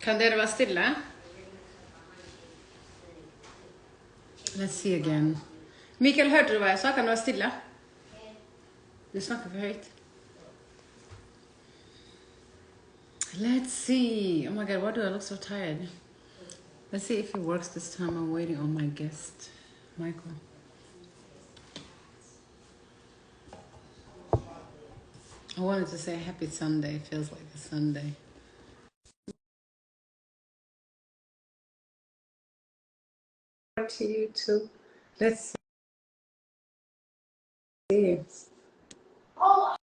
Kan dere være stille? Let's see again. Mikael, hørte du hva jeg sa? Kan du være stille? Du snakker for høyt. Let's see. Oh my god, why do I look so tired? Let's see if it works this time. I'm waiting on my guest, Michael. I wanted to say happy Sunday. It feels like a Sunday. To you too. Let's see. Oh,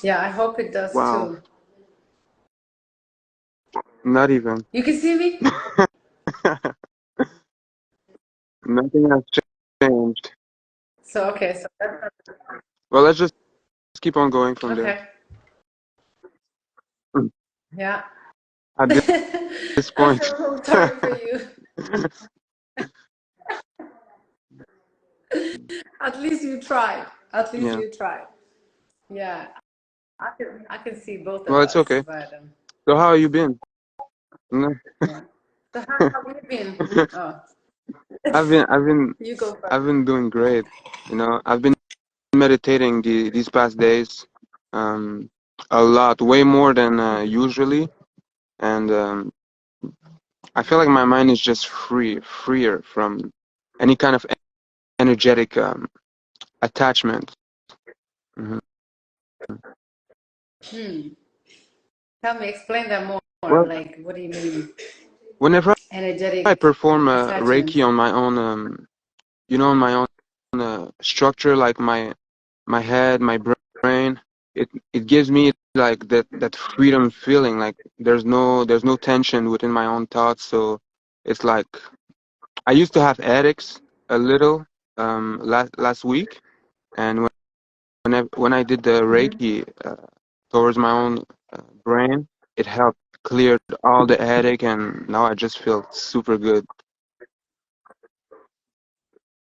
yeah, I hope it does Wow. too. Not even. You can see me? Nothing has changed. So, okay. So Well, let's just keep on going from there. okay. Yeah. At this I point. feel so sorry for you. At least you tried. At least you tried. Yeah. I can see both of us. Well, it's okay. But, So how have you been? No. yeah. So how have you been? Oh. You go first. I've been doing great. You know, I've been meditating these past days, a lot, way more than usually, and I feel like my mind is just freer from any kind of energetic attachment. Mm-hmm. Tell me, explain that more. Well, like, what do you mean? Whenever Energetic I perform attachments. Reiki on my own, on my own structure, like my head, my brain, it gives me like that freedom feeling, like there's no tension within my own thoughts. So it's like I used to have headaches a little last week, and when I did the Reiki towards my own brain, it helped cleared all the headache, and now I just feel super good.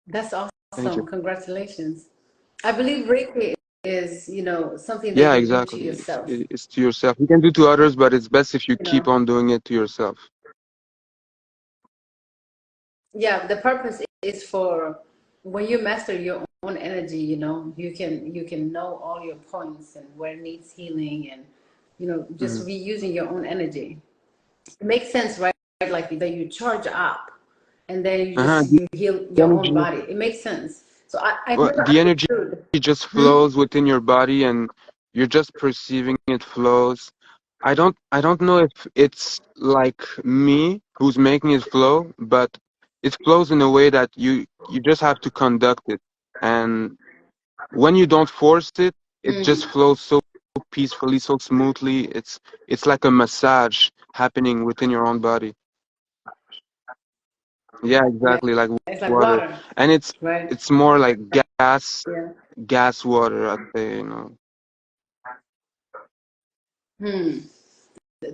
That's Thank awesome. you. Congratulations. I believe Reiki is, something that Yeah, you do to exactly. yourself. It's to yourself. You can do to others, but it's best if you keep on doing it to yourself. Yeah, the purpose is for when you master your own energy, you can know all your points and where it needs healing, and just reusing your own energy. It makes sense, right? Like that you charge up and then you heal your own body. It makes sense. So The energy just flows within your body, and you're just perceiving it flows. I don't know if it's like me who's making it flow, but it flows in a way that you just have to conduct it. And when you don't force it, it just flows so peacefully, so smoothly. It's like a massage happening within your own body. Yeah, exactly, like it's like water. water, And right? it's more like gas Yeah. water, I'd say,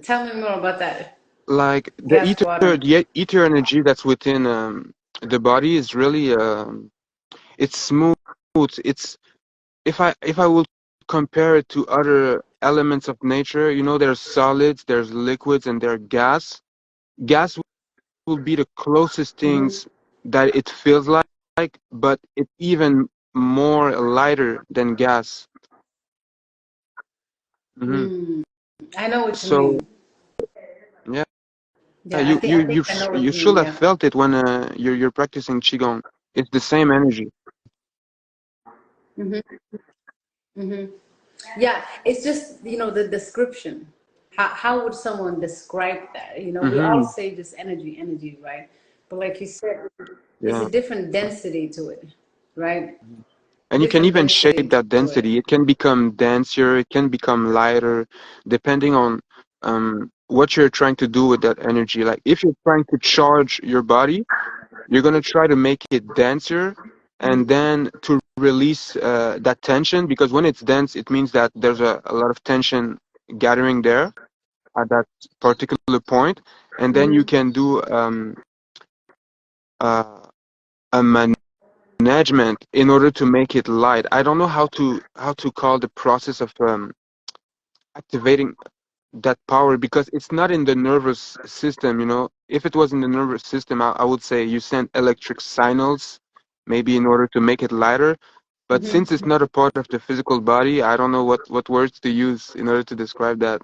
Tell me more about that. Like Gas water. the ether energy that's within the body is really it's smooth. It's if I would compare it to other elements of nature, there's solids, there's liquids, and there's gas. Gas will be the closest things that it feels like, but it's even more lighter than gas. I know what you So mean. yeah, Yeah, I think I know what you you should mean. have Yeah. felt it when you're practicing qigong. It's the same energy. Yeah, it's just the description. How would someone describe that? We all say just energy, right? But like you said, it's Yeah. a different density to it, right? And you can Different even density shape that to it. density. It can become denser, it can become lighter, depending on what you're trying to do with that energy. Like if you're trying to charge your body, you're going to try to make it denser and then to release that tension, because when it's dense, it means that there's a lot of tension gathering there at that particular point. And then you can do uh, a management in order to make it light. I don't know how to call the process of activating. that power, because it's not in the nervous system, you know. If it was in the nervous system, I would say you send electric signals, maybe in order to make it lighter. But since it's Mm-hmm. not a part of the physical body, I don't know what words to use in order to describe that.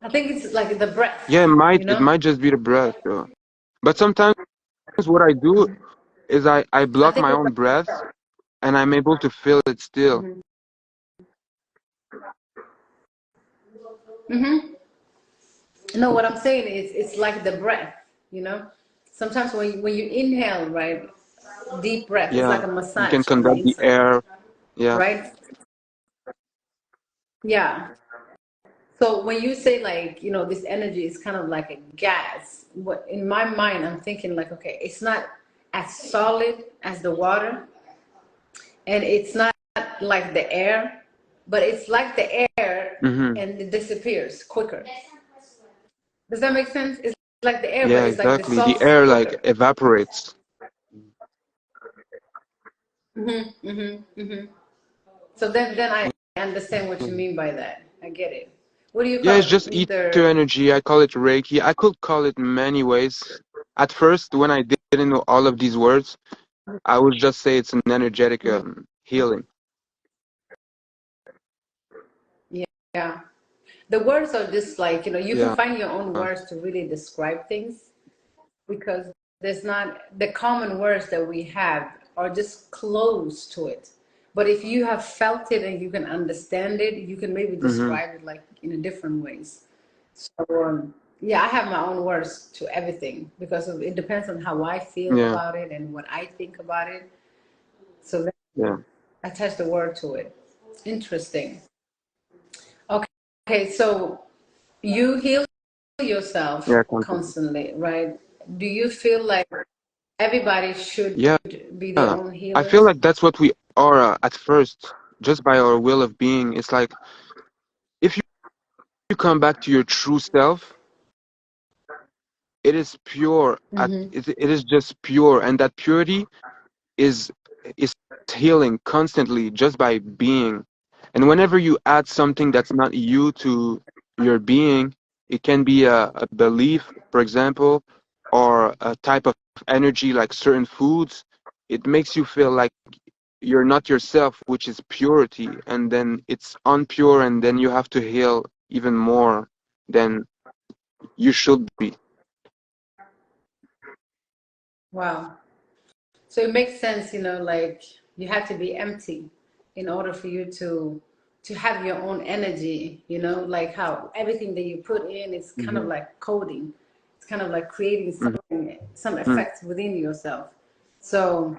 I think it's like the Yeah, breath, you it know. might just be the breath, though. But sometimes what I do is I I block think my it's own breath and I'm able to feel it still. mm-hmm. Mm-hmm. No, what I'm saying is it's like the breath, you know. Sometimes when you inhale, right, deep breath, it's like Yeah, a you can massage on the conduct the inside, air. Yeah. right? Yeah. So when you say like, this energy is kind of like a gas, what in my mind I'm thinking like, okay, it's not as solid as the water, and it's not like the air, but it's like the air Mm-hmm. and it disappears quicker. Does that make sense? It's like the air, but Yeah, it's like exactly. The dissolves air like quicker. evaporates. Mm-hmm, mm-hmm, mm-hmm. So then I understand what you Mhm. mean by that. I get it. What do you Yeah, call it's it? just ether Either. energy. I call it Reiki. I could call it many ways. At first, when I didn't know all of these words, I would just say it's an energetic Mhm. healing. Yeah. The words are just like, you can Yeah. find your own words to really describe things, because there's not the common words that we have are just close to it. But if you have felt it and you can understand it, you can maybe Mm-hmm. describe it like in a different ways. So yeah, I have my own words to everything because it depends on how I feel Yeah. about it and what I think about it. So then Yeah. I attach the word to it. Interesting. Okay. Okay, so you heal yourself Yeah. Constantly. constantly, right? Do you feel like everybody should Yeah. be their own I feel healers? like that's what we are at first, just by our will of being. It's like if you come back to your true self, it is pure. Mm-hmm. It is just pure, and that purity is is healing constantly just by being. And whenever you add something that's not you to your being, it can be a belief, for example, or a type of energy like certain foods. It makes you feel like you're not yourself, which is purity, and then it's unpure, and then you have to heal even more than you should be. Wow. So it makes sense, like you have to be empty in order for you to have your own energy, like how everything that you put in is kind of Hmm. like coding. It's kind of like creating something, some Hmm. effects within yourself. So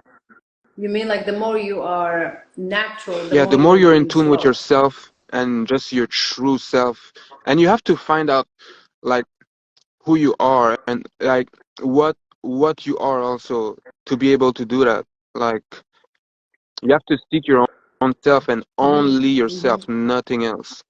you mean like the more you are natural, the Yeah, more the you more will you're in be tune with flow. yourself and just your true self, and you have to find out like who you are and like what you are also to be able to do that. Like you have to seek your own self and only Mm-hmm. Mm-hmm. yourself, nothing else.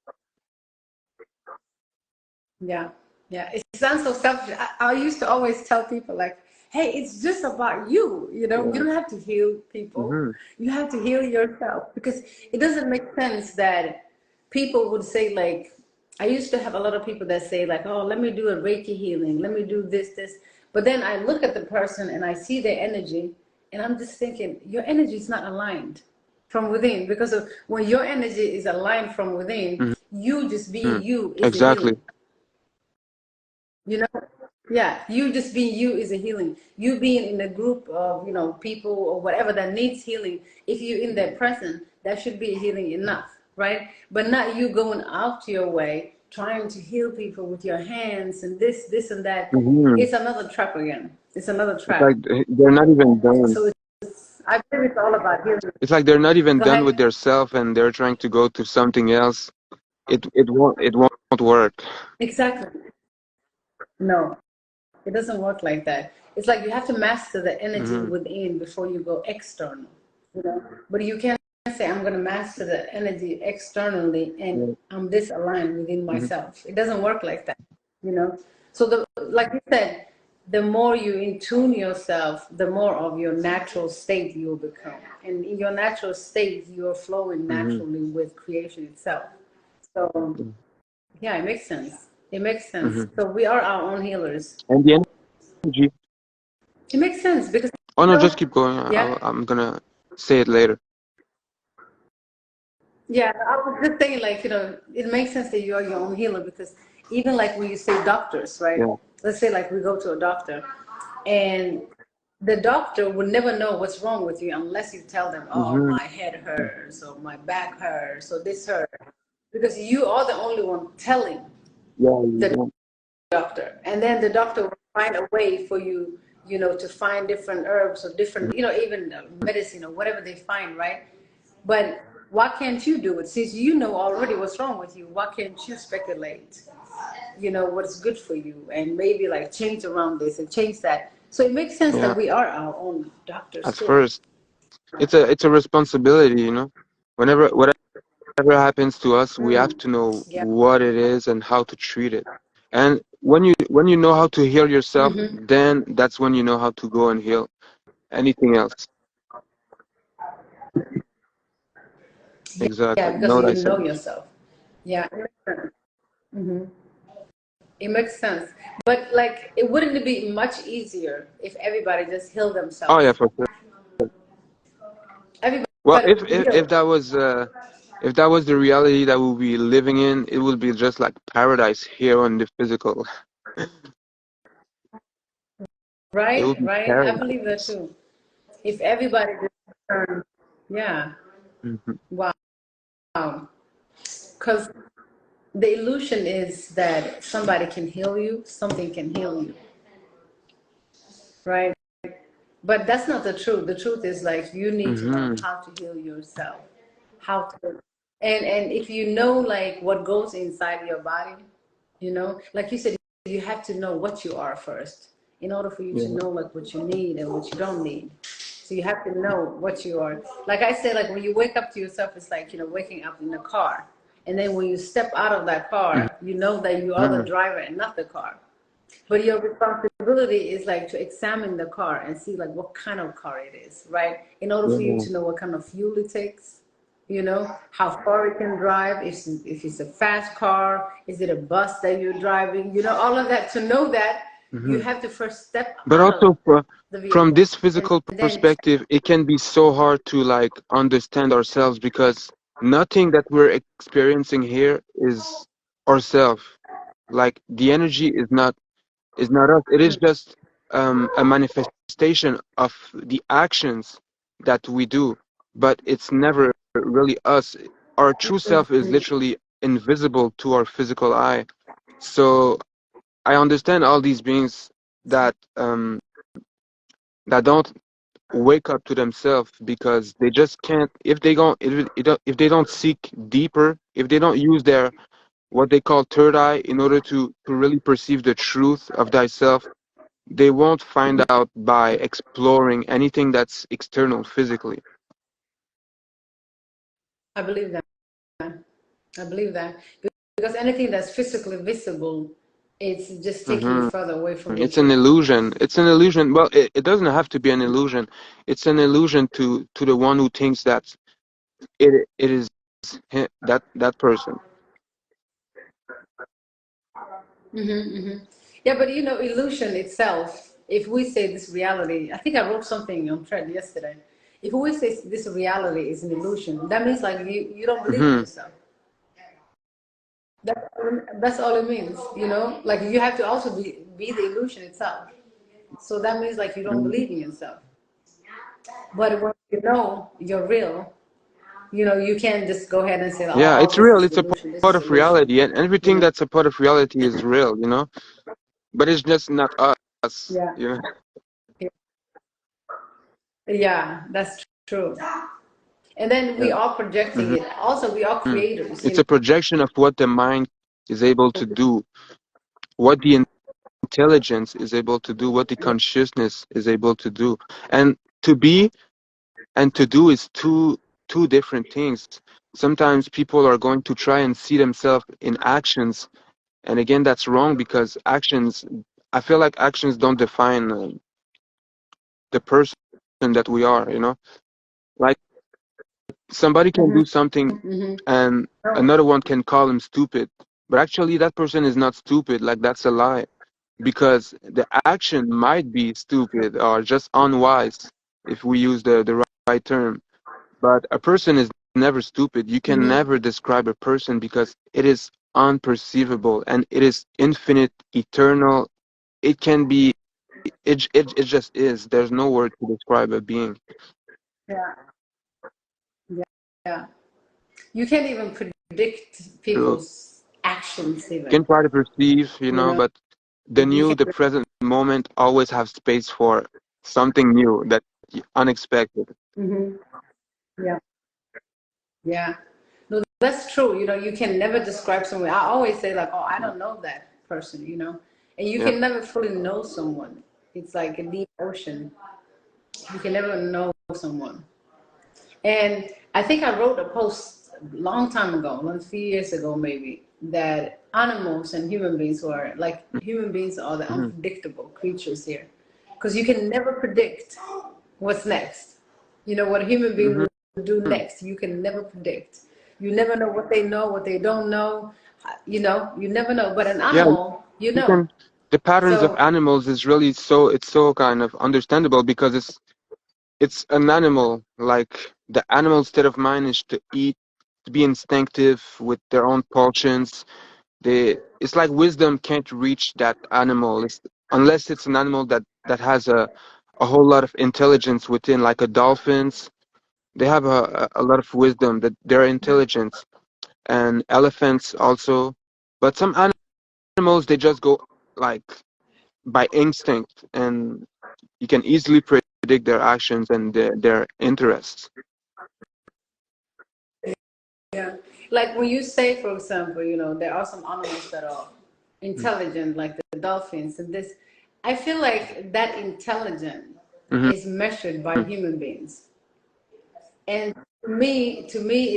Yeah, yeah. It sounds so selfish. I used to always tell people like, "Hey, it's just about you. You Yeah. don't have to heal people. Hmm. You have to heal yourself because it doesn't make sense that people would say like." I used to have a lot of people that say like, "Oh, let me do a Reiki healing. Let me do this." But then I look at the person and I see their energy, and I'm just thinking, your energy is not aligned from within because of when your energy is aligned from within, Hmm. you just being you is a Exactly. healing. You know, yeah, you just being you is a healing. You being in a group of, people or whatever that needs healing, if you're in their presence, that should be healing enough, right? But not you going out your way, trying to heal people with your hands and this and that. Hmm. It's another trap again. It's another It's like trap. they're not even done. So I believe it's all about healing. It's like they're not even Go done ahead. with their self and they're trying to go to something else. It won't work. Exactly. No. It doesn't work like that. It's like you have to master the energy Hmm. within before you go external. But you can't say I'm going to master the energy externally and Yeah. I'm disaligned within Hmm. myself. It doesn't work like that. You know. So like you said, the more you in tune yourself, the more of your natural state you will become. And in your natural state, you are flowing Mm-hmm. naturally with creation itself. So yeah, it makes sense. It makes sense. Mm-hmm. So we are our own healers. And the energy. It makes sense because Oh you no, know, just keep going. yeah, I'm gonna say it later. yeah. I was just saying, like, it makes sense that you are your own healer because even like when you say doctors, right? Yeah. Let's say like we go to a doctor, and the doctor would never know what's wrong with you unless you tell them, "Oh, Mm-hmm. my head hurts, or my back hurts, or this hurts," because you are the only one telling Yeah. the Yeah. doctor, and then the doctor will find a way for you, to find different herbs or different, even medicine or whatever they find, right? But why can't you do it? Since you know already what's wrong with you, why can't you speculate, what's good for you and maybe like change around this and change that? So it makes sense that Yeah. we are our own doctors At too. first, it's a responsibility, you know. Whenever whatever happens to us, we have Mm, to know yeah. what it is and how to treat it. And when you know how to heal yourself, Mm-hmm. then that's when you know how to go and heal anything else. Yeah, Exactly. because Know you know thyself. yourself. Yeah, it makes sense. Hmm. It makes sense. But like, it wouldn't it be much easier if everybody just healed Oh yeah, themselves? for sure. Well, Everybody if would if, if heal, that was if that was the reality that we'll be living in, it would be just like paradise here on the physical. It right? would be Right? I believe that paradise. too. If everybody just turned, yeah, Hmm. wow. Because the illusion is that somebody can heal you, something can heal you, right? But that's not the truth. The truth is like you need to know Hmm. how to heal yourself, how to, and if you know like what goes inside your body, like you said, you have to know what you are first in order for you to Yeah. know like what you need and what you don't need. So you have to know what you are. Like I said, like when you wake up to yourself, it's like waking up in a car, and then when you step out of that car, you know that you are the Hmm. driver and not the car. But your responsibility is like to examine the car and see like what kind of car it is, right? In order for you Yeah. to know what kind of fuel it takes, how far it can drive, if it's a fast car, is it a bus that you're driving, all of that. To know that, you Hmm. have to first step But out of also the from vehicle this and physical then perspective, it can be so hard to like understand ourselves because nothing that we're experiencing here is ourselves. Like the energy is not us. It is just a manifestation of the actions that we do, but it's never really us. Our true self is literally invisible to our physical eye. So I understand all these beings that that don't wake up to themselves because they just can't. If they don't, if they don't seek deeper, if they don't use their what they call third eye in order to really perceive the truth of thyself, they won't find out by exploring anything that's external physically. I believe that. I believe that because anything that's physically visible, it's just taking you Hmm. further away from your It's an truth. illusion. It's an illusion. Well, it doesn't have to be an illusion. It's an illusion to the one who thinks that it is that person. Yeah, but illusion itself, if we say this reality, I think I wrote something on thread yesterday. If we say this reality is an illusion, that means like you don't believe in Hmm. yourself. That, that's all it means, Like you have to also be the illusion itself. So that means like you don't believe in yourself. But when you know you're real, you can't just go ahead and say, oh, Yeah, all it's this real. is It's a illusion, this part is of illusion. reality, and You everything know? that's a part of reality is real, But it's just not us, Yeah. Yeah, that's true. And then we Yeah. are projecting Hmm. it. Also, we are creators, It's a projection of what the mind is able to do, what the intelligence is able to do, what the Yeah. consciousness is able to do. And to be and to do is two different things. Sometimes people are going to try and see themselves in actions, and again that's wrong because I feel like actions don't define the person that we are, you know? Like somebody can Mm-hmm. do something Mm-hmm. and No. another one can call him stupid. But actually that person is not stupid, like that's a lie. Because the action might be stupid or just unwise if we use the right term. But a person is never stupid. You can Mm-hmm. never describe a person because it is unperceivable and it is infinite, eternal. It can be, it just is. There's no word to describe a being. Yeah. Yeah. Yeah. You can't even predict True. people's actions, You can even. try to perceive, You know, but the you new, can. the present moment always have space for something new that unexpected. Mm-hmm. Yeah. Yeah. No, that's true. You can never describe someone. I always say like, oh, I don't know that person. And you Yeah. can never fully know someone. It's like a deep ocean. You can never know someone. And I think I wrote a post a long time ago, a few years ago maybe, that animals and human beings were like human beings are the Hmm. unpredictable creatures here. Because you can never predict what's next. What a human being Hmm. will do next, you can never predict. You never know what they don't know. You never know. But an Yeah, animal, you you know. can. The patterns of So, animals is really it's so kind of understandable because it's an animal. Like the animal state of mind is to eat, to be instinctive with their own pulsions. It's like wisdom can't reach that animal unless it's an animal that has a whole lot of intelligence within, like a dolphins. They have a lot of wisdom that they're intelligent, and elephants also. But some animals they just go like by instinct, and you can easily predict their actions and their interests. yeah. Like when you say, for example, there are some animals that are intelligent, like the dolphins, and this, I feel like that intelligence Hmm. is measured by human beings. And to me,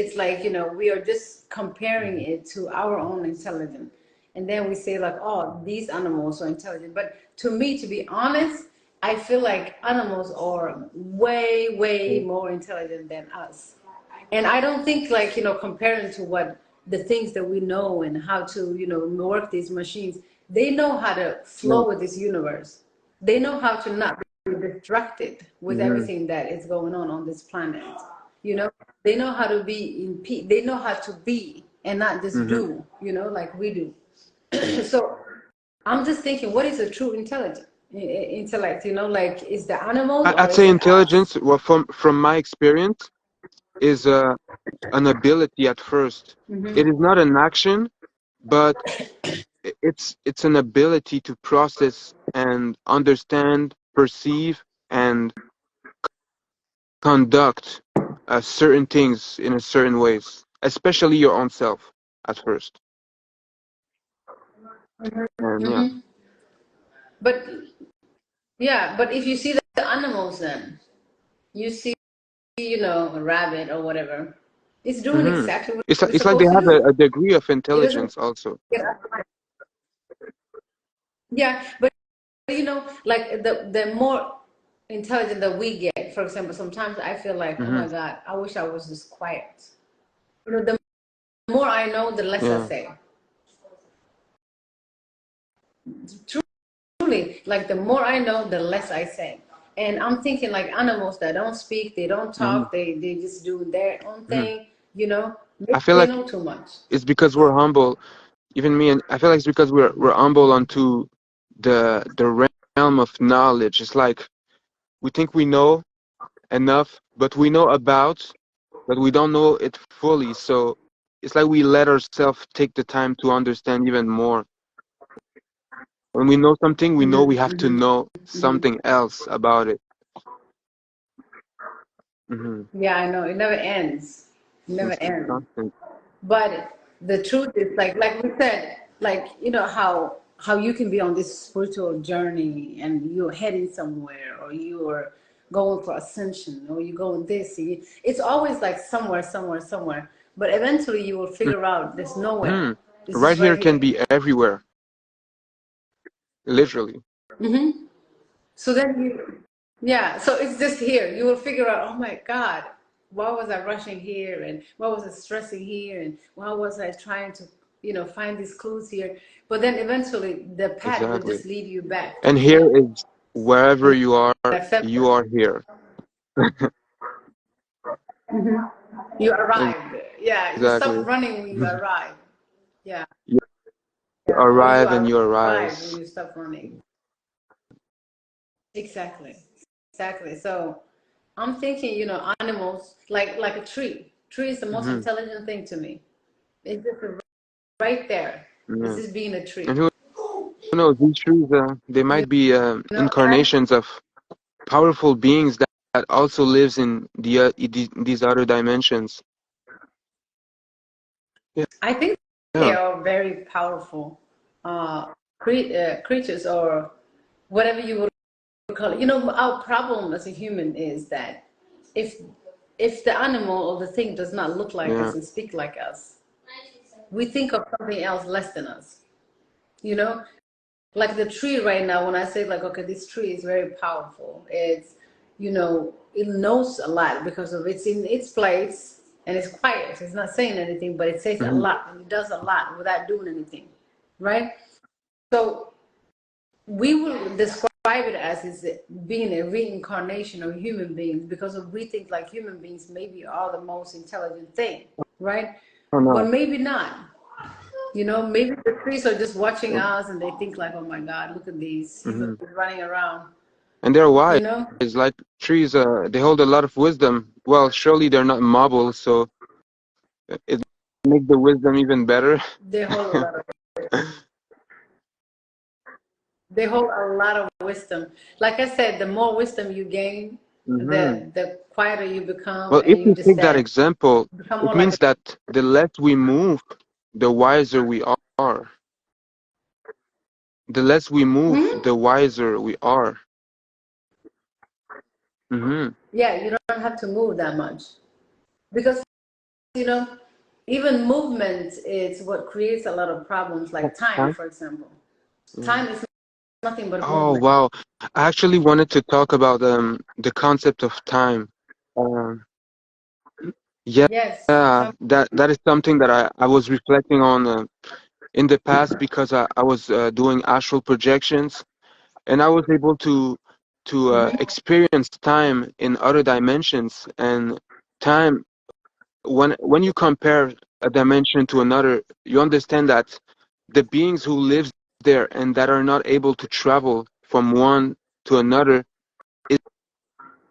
it's like, we are just comparing it to our own intelligence. And then we say, like, oh, these animals are intelligent. But to me, to be honest, I feel like animals are way, way more intelligent than us. And I don't think, like, comparing to what the things that we know and how to, work these machines, they know how to Yeah. flow with this universe. They know how to not be distracted with Hmm. everything that is going on this planet. You know, they know how to be in peace. They know how to be and not just Hmm. do, like we do. So I'm just thinking, what is a true intellect? Like, is the animals or I'd is say it us? intelligence, well, from my experience, is an ability at first. It is not an action, but it's an ability to process and understand, perceive, and conduct certain things in a certain ways, especially your own self at first. And yeah. Hmm. But yeah, but if you see the animals, then you see, a rabbit or whatever, it's doing Hmm. exactly what It's it's it's like they supposed to have do. a degree of It doesn't intelligence also. get out of line. Yeah, but like the more intelligent that we get, for example, sometimes I feel like, oh Hmm. my God, I wish I was just quiet. The more I know, the less I Yeah. say. Truly, like the more I know, the less I say. And I'm thinking like animals that don't speak, they don't Hmm. talk, they just do their own Hmm. thing, maybe I feel they like know too much. it's because we're humble. Even me, and I feel like it's because we're humble onto the realm of knowledge. It's like we think we know enough, but we know about, but we don't know it fully. So it's like we let ourselves take the time to understand even more. When we know something, we know we have to know something else about it. Hmm. Yeah, I know. It never ends. It never It's ends. constant. But the truth is, like we said, like how you can be on this spiritual journey and you're heading somewhere, or you're going for ascension, or you going this. It's always like somewhere, somewhere, somewhere. But eventually, you will figure out there's nowhere. Hmm. This Right is here right can here. be everywhere, literally. Mm-hmm. So then you, yeah, so it's just here. You will figure out, oh my God, why was I rushing here? And why was I stressing here? And why was I trying to, find these clues here? But then eventually the path will Exactly. just lead you back to And here. here is wherever In you that center. are here. You arrived. Yeah, you stop Exactly. running when you You arrive. Yeah, yeah. Or you arrive and you arrive when arise. you stop running. Exactly. Exactly. So I'm thinking, animals like a tree. Tree is the most Hmm. intelligent thing to me. It's just right there. It's Yeah. just being a And tree. who knows, these trees, they You might be and I. incarnations of powerful beings that also lives in these other dimensions. Yeah. I think they Yeah. are very powerful creatures or whatever you would call it. Our problem as a human is that if if the animal or the thing does not look like Yeah. us and speak like us, we think of something else less than us. You know, like the tree right now. When I say like, okay, this tree is very powerful. It knows a lot because of it's in its place and it's quiet. It's not saying anything, but it says a Hmm. lot and it does a lot without doing anything, right? So we will describe it as is being a reincarnation of human beings because of we think like human beings maybe are the most intelligent thing, right? Oh But no. maybe not. Maybe the trees are just watching us and they think like, oh my God, look at these humans Hmm. running around, And they're wise. you know? Like trees, they hold a lot of wisdom. Well, surely they're not marble, so it makes the wisdom even better. They hold a lot of they hold a lot of wisdom. Like I said, the more wisdom you gain, Hmm. the quieter you become Well, and if you we just take that said example, become it more like means that the less we move, the wiser we are. The less we a move, the wiser we are. Hmm. yeah, you don't have to move that much. Because you know, even movement is what creates a lot of problems, like time, Time? for example. Yeah. Time is nothing but Oh, movement. wow. I actually wanted to talk about the concept of time. Um, yeah, Yes. that is something that I was reflecting on in the past because I was doing astral projections and I was able to experience time in other dimensions and time when you compare a dimension to another, you understand that the beings who live there and that are not able to travel from one to another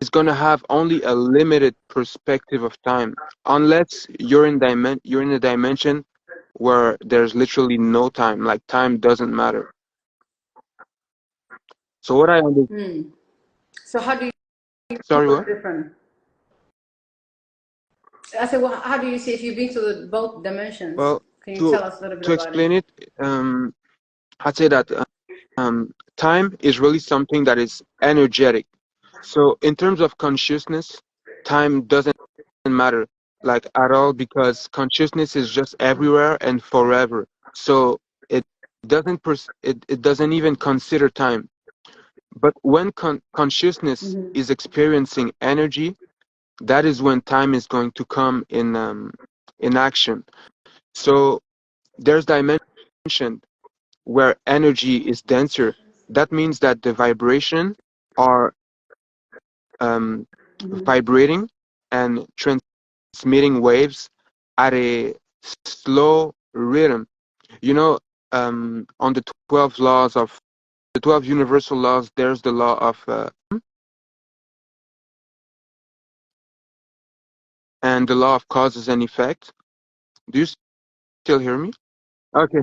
is going to have only a limited perspective of time unless you're in a dimension where there's literally no time, like time doesn't matter. So what I understand, Hmm. So how do you see sorry, what's what? different? I said, well, how do you see if you've been to both dimensions? Well, Can you to tell us a little bit to about it? explain it, I'd say that time is really something that is energetic. So in terms of consciousness, time doesn't matter like at all because consciousness is just everywhere and forever. So it it doesn't even consider time. But when consciousness Hmm. is experiencing energy, that is when time is going to come in action. So there's dimension where energy is denser. That means that the vibration are um, vibrating and transmitting waves at a slow rhythm. You know, on the 12 laws of the 12 universal laws, there's the law of and the law of causes and effect. Do you still hear me? Okay,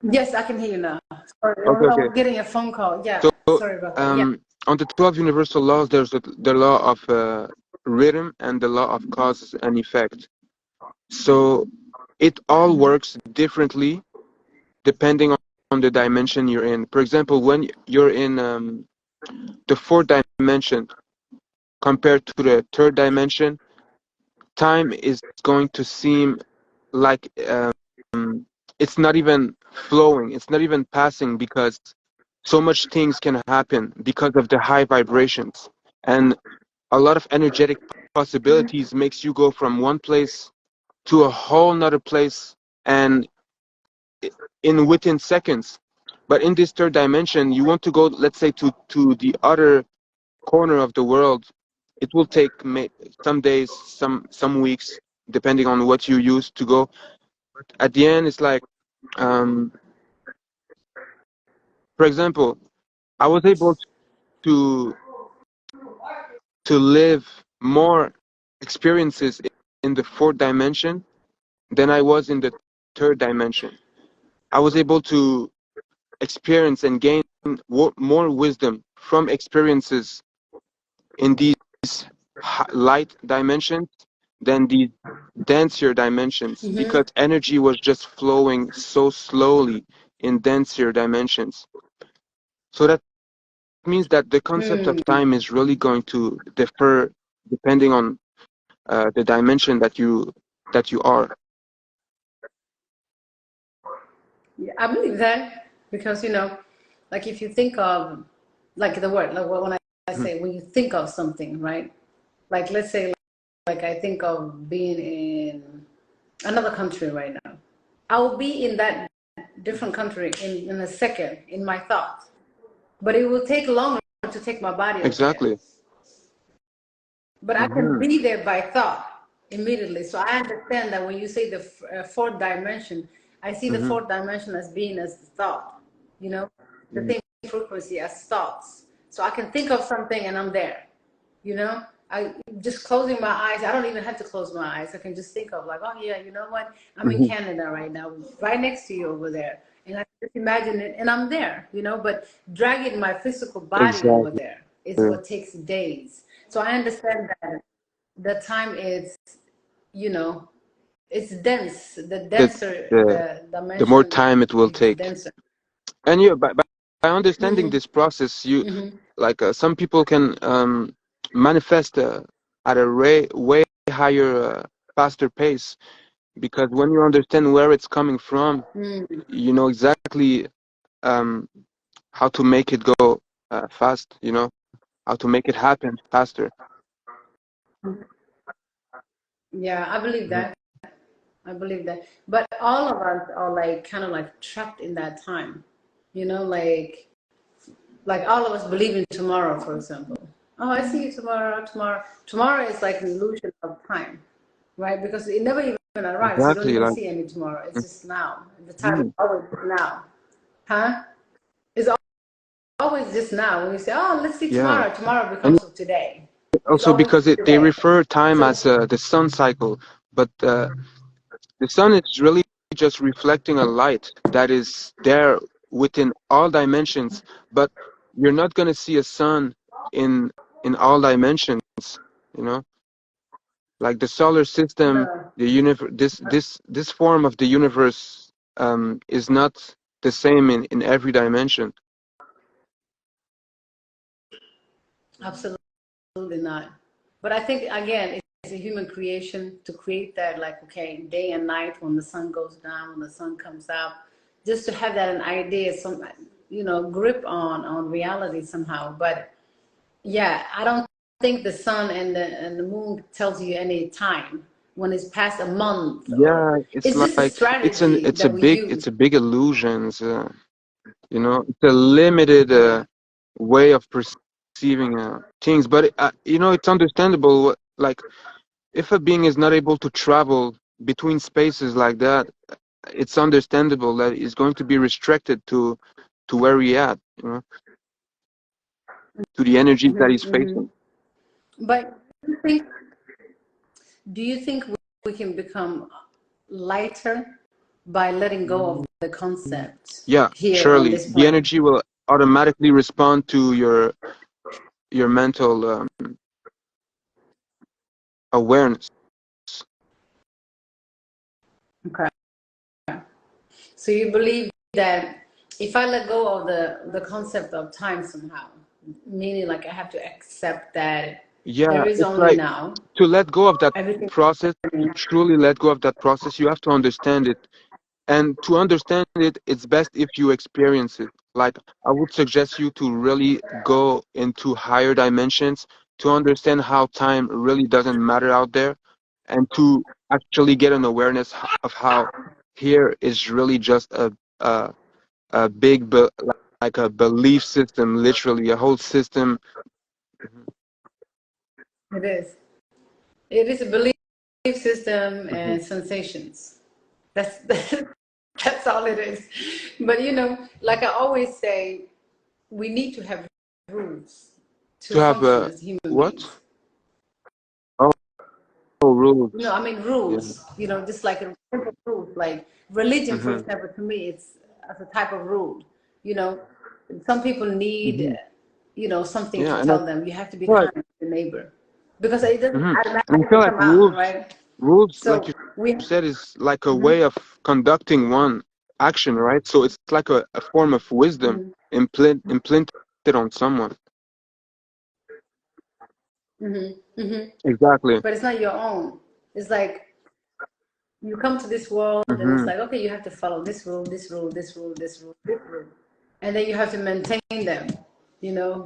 Yes, I can hear you now. Sorry, okay, I okay. was getting a phone call. Yeah, So, sorry about that. Yeah. on the 12 universal laws, there's the law of rhythm and the law of causes and effect. So, it all works differently depending on the dimension you're in. For example, when you're in the fourth dimension compared to the third dimension, time is going to seem like it's not even flowing, it's not even passing because so much things can happen because of the high vibrations, and a lot of energetic possibilities makes you go from one place to a whole nother place, and in within seconds. But in this third dimension, you want to go, let's say, to the other corner of the world. It will take some days, some weeks, depending on what you use to go. At the end, it's like, um, for example, I was able to to live more experiences in the fourth dimension than I was in the third dimension. I was able to experience and gain more wisdom from experiences in these light dimensions than the denser dimensions, because energy was just flowing so slowly in denser dimensions. So that means that the concept of time is really going to differ depending on the dimension that you are. Yeah, I believe that because like if you think of like the word, like when I say when you think of something, right? Like let's say like I think of being in another country right now. I will be in that different country in a second in my thoughts, but it will take longer to take my body there. Exactly. But I can be there by thought immediately. So I understand that when you say the fourth dimension, I see the fourth dimension as being as thought, the same frequency as thoughts. So I can think of something and I'm there, I just closing my eyes. I don't even have to close my eyes. I can just think of like, oh yeah, you know what? I'm in Canada right now, right next to you over there. And I just imagine it and I'm there, but dragging my physical body over Exactly. there is what takes days. So I understand that the time is, it's dense. The The denser the the the more dimension, time it will it's take. denser. And by understanding this process, like some people can manifest at a way higher, faster pace, because when you understand where it's coming from, you know exactly um, how to make it go fast. How to make it happen faster. Yeah, I believe Mhm. that. I believe that. But all of us are like kind of like trapped in that time. Like all of us believe in tomorrow, for example. Oh, I see you tomorrow, tomorrow. Tomorrow is like an illusion of time, right? Because it never even arrives. You don't Exactly. even Like, see any tomorrow. It's just now. The time is mhm. always now. Huh? It's always just now. When you say, oh, let's see Yeah, tomorrow, tomorrow and becomes today. It's also always because they today. refer time So as the sun cycle, but the sun is really just reflecting a light that is there within all dimensions, but you're not going to see a sun in all dimensions, you know? Like the solar system, no, the universe, this form of the universe is not the same in every dimension. absolutely not. But I think again, it's a human creation to create that, like, okay, day and night when the sun goes down, when the sun comes out, just to have that an idea, some grip on reality somehow. But yeah, I don't think the sun and the moon tells you any time when it's past a month, or Yeah, it's it's just a like strategy it's a that we big use. illusions. It's a limited Yeah, way of perceiving things, but it's understandable. Like, if a being is not able to travel between spaces like that, it's understandable that he's going to be restricted to where he at, to the energies that he's facing. but do you think we can become lighter by letting go of the concept Yeah, here on surely this the plane? energy will automatically respond to your mental awareness. Okay. So you believe that if I let go of the concept of time somehow, meaning like I have to accept that Yeah, there is it's only like, now, to let go of that everything. process, to truly let go of that process, you have to understand it. And to understand it, it's best if you experience it. Like, I would suggest you to really go into higher dimensions to understand how time really doesn't matter out there, and to actually get an awareness of how here is really just a big, like a belief system, literally a whole system. It is. It is a belief system Hmm. and sensations. That's that's all it is. But like I always say, we need to have rules to To have function a as human what? beings. Oh, rules. I mean Yeah. rules. Just like a simple rules. Like religion, for Hmm. example, to me, it's as a type of rule. You know, some people need, Hmm. something to Yeah, and I tell them. You have to be feel like, kind to your neighbor because it doesn't hmm and I feel automatically like come out, right? rules, like So you we. said, is like a Mhm, way of conducting one action, right? So it's like a form of wisdom mhm, implanted on someone. mhm. Exactly. But it's not your own. It's like you come to this world and it's Hmm. like, okay, you have to follow this rule, this rule, this rule, this rule, this rule. And then you have to maintain them,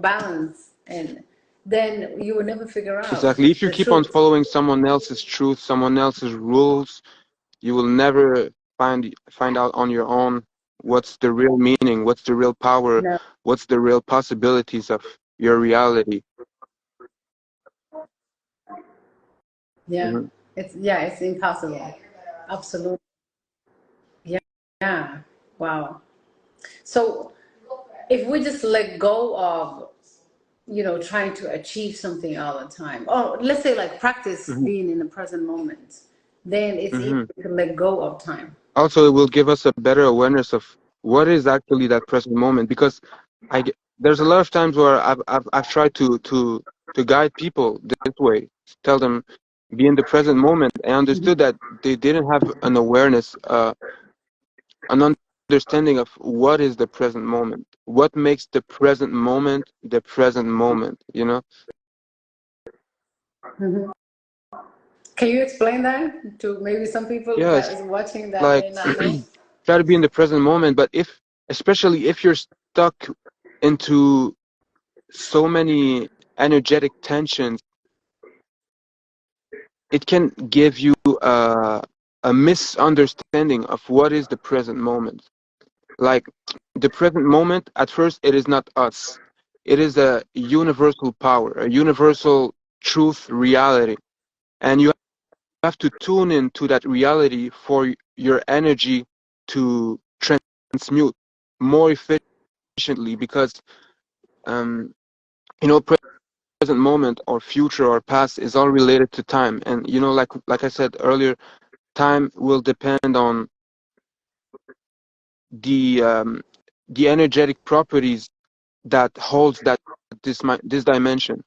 balance. And then you will never figure out Exactly. If you the keep on truth. following someone else's truth, someone else's rules, you will never find out on your own what's the real meaning, what's the real power, No. what's the real possibilities of your reality. Yeah. Hmm. It's impossible. Absolutely. Yeah. Yeah. Wow. So if we just let go of, trying to achieve something all the time, or let's say like practice Hmm. being in the present moment, then it's easy Hmm. to let go of time. Also, it will give us a better awareness of what is actually that present moment, because there's a lot of times where I've tried to guide people this way, tell them be in the present moment. I understood that they didn't have an awareness, an understanding of what is the present moment, what makes the present moment, you know? Mhm. Can you explain that to maybe some people Yeah, that it's is watching that like may not know? try to be in the present moment, but especially if you're stuck into so many energetic tensions, it can give you a misunderstanding of what is the present moment. Like, the present moment, at first, it is not us. It is a universal power, a universal truth, reality. And you have to tune into that reality for your energy to transmute more efficiently, because um, present moment or future or past is all related to time. And like I said earlier, time will depend on the um, the energetic properties that holds this dimension.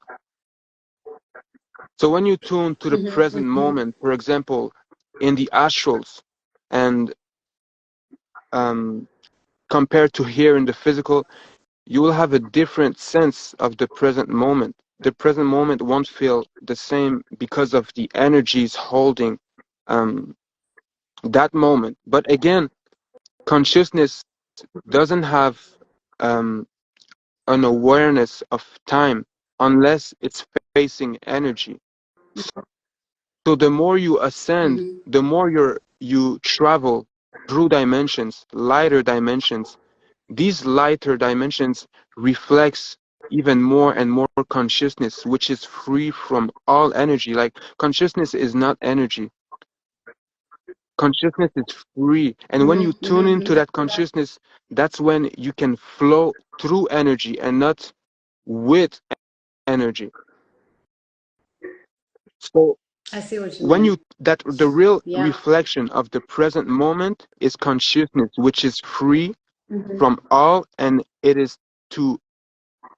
So when you tune to the present moment, for example, in the astrals, and um, compared to here in the physical, you will have a different sense of the present moment. The present moment won't feel the same because of the energies holding um, that moment. But again, consciousness doesn't have um, an awareness of time unless it's facing energy. So the more you ascend, the more you travel through dimensions, lighter dimensions. These lighter dimensions reflects even more and more consciousness, which is free from all energy. Like, consciousness is not energy. Consciousness is free. And when you tune into that consciousness, that's when you can flow through energy and not with energy. So I see what you when mean. you that the real Yeah. reflection of the present moment is consciousness, which is free from all, and it is to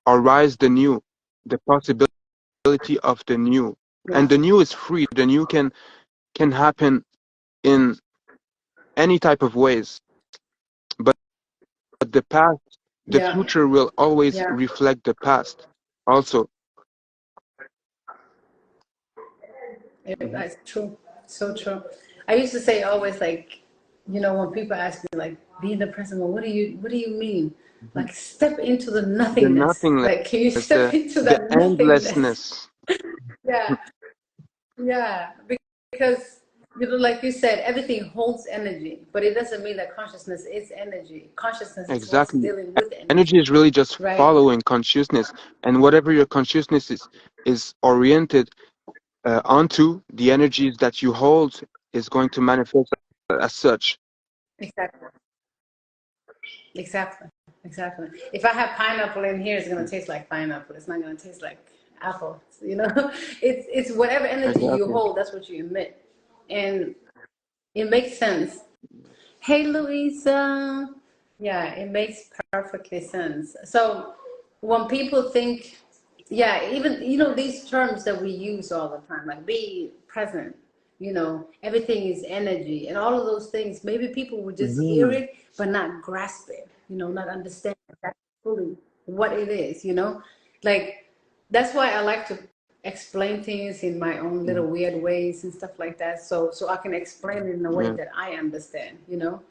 arise the new, the possibility of the new. And Yeah. the new is free. The new can happen in any type of ways. But the past, the Yeah. future will always Yeah. reflect the past also. That's true. So true. I used to say always like, You know, when people ask me like, be in the present moment, what do you mean? Mhm. Like, step into the The nothingness. nothingness, Like, can you step the into the that nothingness? endlessness. Yeah, yeah. Because, you know, like you said, everything holds energy, but it doesn't mean that consciousness is energy. Consciousness is what's Exactly. dealing with energy, Energy is really just right? following consciousness, and whatever your consciousness is oriented onto, the energies that you hold is going to manifest as such. Exactly. Exactly. Exactly. If I have pineapple in here, it's gonna taste like pineapple. It's not gonna taste like apple. You know, it's whatever energy you Exactly. hold, that's what you emit, and it makes sense. Hey, Louisa. Yeah, it makes perfectly sense. So when people think, yeah, even, you know, these terms that we use all the time, like be present, you know, everything is energy and all of those things, maybe people would just hear Mhm. it, but not grasp it, you know, not understand exactly fully what it is, you know? Like, that's why I like to explain things in my own little Mhm. weird ways and stuff like that. So I can explain it in a way Yeah. that I understand, you know?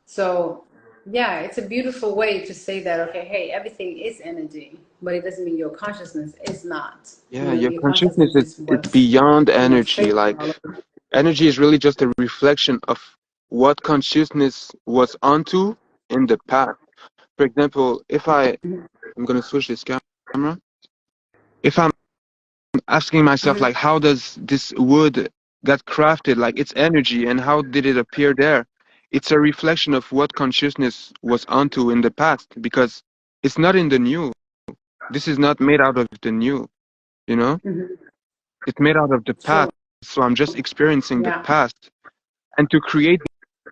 So yeah, it's a beautiful way to say that, okay, hey, everything is energy, but it doesn't mean your consciousness is not. You Yeah, know, your your consciousness consciousness is is what's, beyond you know, energy. shaping Like all of it. energy is really just a reflection of what consciousness was onto in the past. For example, if I'm gonna switch this camera. If I'm asking myself like, how does this wood got crafted? Like its energy and how did it appear there? It's a reflection of what consciousness was onto in the past because it's not in the new. This is not made out of the new, you know? Mm-hmm. It's made out of the True. past. So I'm just experiencing the Yeah. past. And to create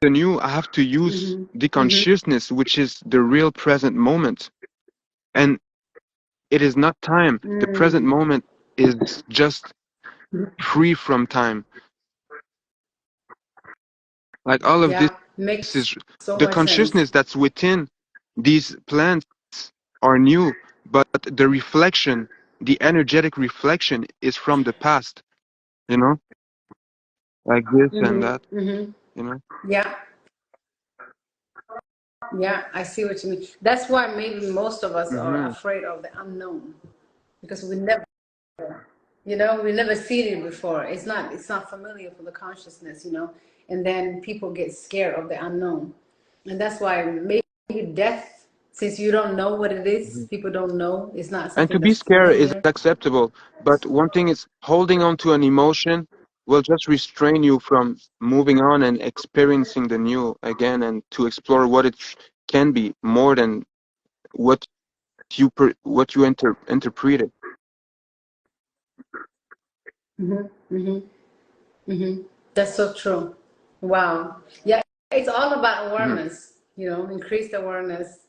the new, I have to use Mm-hmm. the Mm-hmm. consciousness, which is the real present moment. And it is not time. The present Mm. moment is just free from time. Like all of this Yeah. Makes is so the much sense. consciousness that's within these plants are new, but the reflection, the energetic reflection is from the past, you know, like this and that, Mm-hmm. Mm-hmm. you know. Yeah. Yeah. I see what you mean. That's why maybe most of us are Hmm. afraid of the unknown because we never, you know, we never seen it before. It's not familiar for the consciousness, you know, and then people get scared of the unknown, and that's why maybe death, since you don't know what it is, people don't know, it's not And to something be that's scared is familiar. acceptable, but one thing is holding on to an emotion will just restrain you from moving on and experiencing the new again and to explore what it can be more than what what you interpreted. Hmm. Hmm. Hmm. That's so true. Wow. Yeah, it's all about Hmm. awareness, you know, increased awareness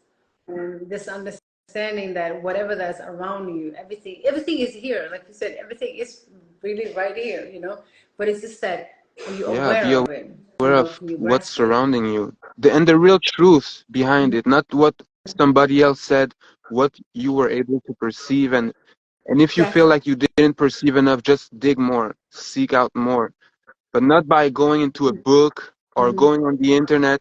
and this understanding that whatever that's around you, everything is here. Like you said, everything is really right here, you know. But it's just that when you're Yeah, aware be of it, you aware know, of can you what's grasp it? surrounding you, and the real truth behind it, not what somebody else said, what you were able to perceive, and if you feel Exactly. like you didn't perceive enough, just dig more, seek out more, but not by going into a book or Hmm. going on the internet.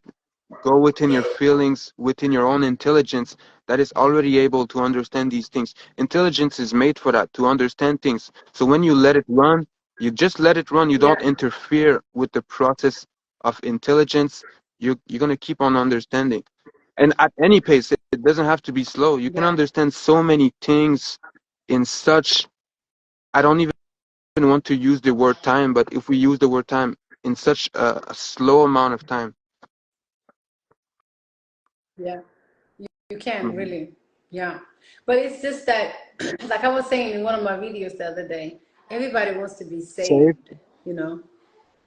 Go within your feelings, within your own intelligence that is already able to understand these things. Intelligence is made for that, to understand things. So when you let it run, you just let it run. You Yeah. don't interfere with the process of intelligence. You're going to keep on understanding. And at any pace, it doesn't have to be slow. You can Yeah. understand so many things in such, I don't even want to use the word time, but if we use the word time in such a slow amount of time. Yeah. You can Mhm. really. Yeah. But it's just that, like I was saying in one of my videos the other day, everybody wants to be Saved. saved, you know,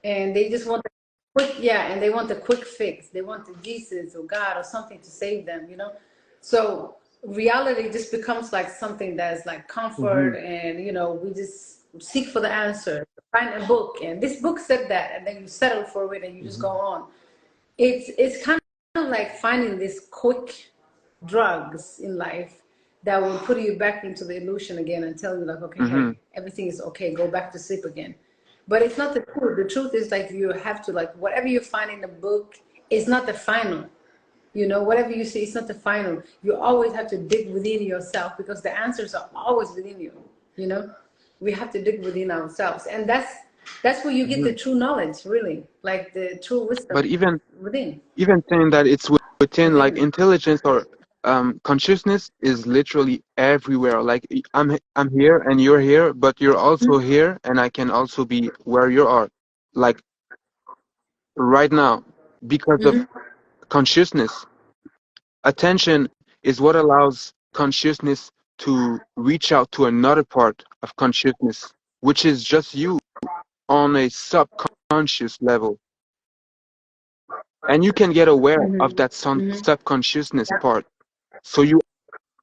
and they just want the quick, yeah, and they want the quick fix. They want the Jesus or God or something to save them, you know. So reality just becomes like something that's like comfort, Mhm. and you know, we just seek for the answer, find a book, and this book said that, and then you settle for it and you just go Mhm. on. It's kind of like finding these quick drugs in life that will put you back into the illusion again and tell you like, okay, Mhm. hey, everything is okay, go back to sleep again. But it's not the truth. The truth is like you have to, like, whatever you find in the book, it's not the final. You know, whatever you say, it's not the final. You always have to dig within yourself because the answers are always within you. You know, we have to dig within ourselves, and that's where you get the true knowledge, really, like the true wisdom But within, even saying that it's within, like within. intelligence or consciousness is literally everywhere. Like I'm here and you're here, but you're also here, and I can also be where you are, like right now, because of Mm-hmm. consciousness. Attention is what allows consciousness to reach out to another part of consciousness, which is just you on a subconscious level. And you can get aware of Mm-hmm. that Mm-hmm. subconsciousness Yeah. part. So you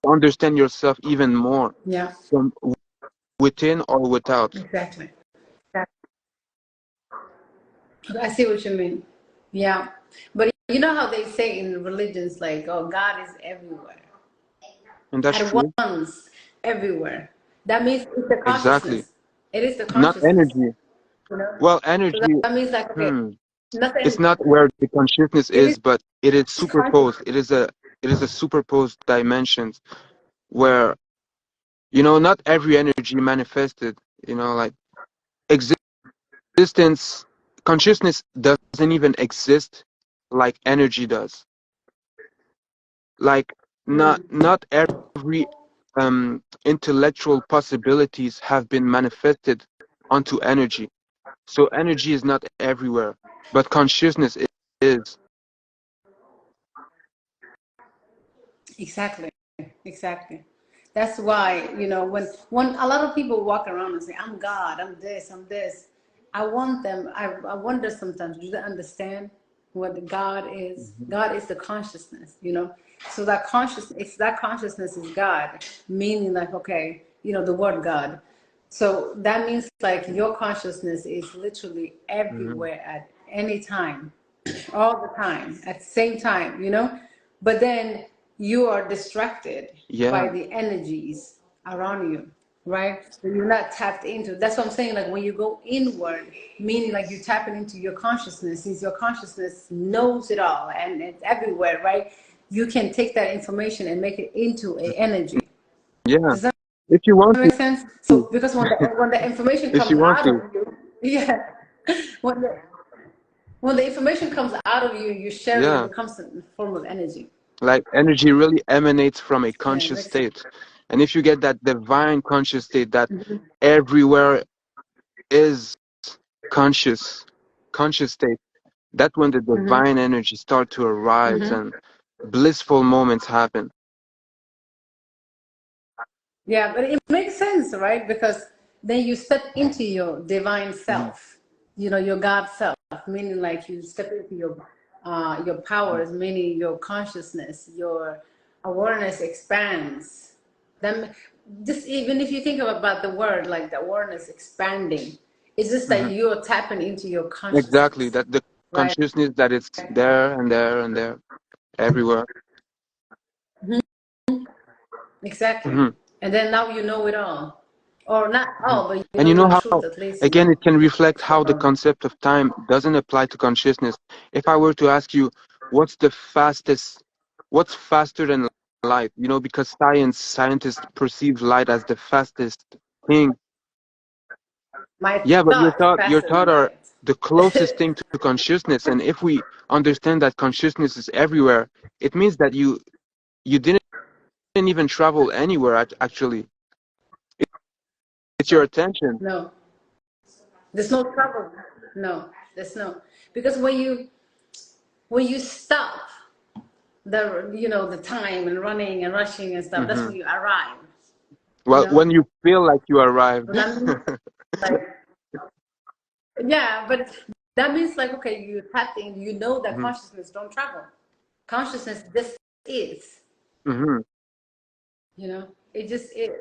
understand yourself even more Yeah. from within or without. Exactly. Yeah. I see what you mean. Yeah, but you know how they say in religions, like, "Oh, God is everywhere, And that's at true. once, everywhere." That means it's the Exactly. consciousness. It is the Not consciousness. energy. You know, Well, so energy, that means like, okay, hmm, it's nothing. not where the consciousness It is is, but it is conscious. superposed. It is a superposed dimensions where, not every energy manifested, like existence, consciousness doesn't even exist like energy does. Like not every intellectual possibilities have been manifested onto energy. So energy is not everywhere, but consciousness is. Exactly, exactly. That's why, when a lot of people walk around and say, "I'm God, I'm this, I'm this," I want them. I wonder sometimes, do they understand what God is? Mhm. God is the consciousness, So that consciousness is God, meaning like, okay, the word God. So that means like your consciousness is literally Mhm. everywhere at any time, all the time, at the same time. But then you are distracted Yeah, by the energies around you, right? So you're not tapped into. That's what I'm saying. Like when you go inward, meaning like you're tapping into your consciousness, since your consciousness knows it all and it's everywhere, right? You can take that information and make it into a energy. yeah. Does that If you want make sense? to, So because when the information if comes you want out of to, you, yeah, when the when the information comes out of you, you share it, it yeah. becomes a form of energy. Like energy really emanates from a Yeah, it conscious makes sense. state. And if you get that divine conscious state that everywhere is conscious, conscious state, that's when the Mm-hmm. divine energy start to arise Mm-hmm. and blissful moments happen. Yeah, but it makes sense, right? Because then you step into your divine Mhm. self, your God self, meaning like you step into your powers, meaning your consciousness, your awareness expands. Then, just even if you think about the word, like the awareness expanding, it's just that Mhm. you're tapping into your Exactly. consciousness, That the right? consciousness that it's there and there and there, everywhere. Exactly. Mhm. And then now you know it all. Or not Mhm. all, but you And know you know your truth how, at least, again, it can reflect how the So, concept of time doesn't apply to consciousness. If I were to ask you, what's faster than light? Because scientists perceive light as the fastest thing. my Yeah, but your thoughts thought, your faster thought than are light. the closest thing to consciousness. And if we understand that consciousness is everywhere, it means that you didn't even travel anywhere. Actually, it's your attention. No, there's no trouble. No, there's no, because when you stop the time and running and rushing and stuff, that's Hmm. when you arrive. You Well, know, when you feel like you arrived. so that means like, yeah, but that means like, okay, you tapped in. You know that Hmm. consciousness don't travel. Consciousness just is. Hmm. It just is.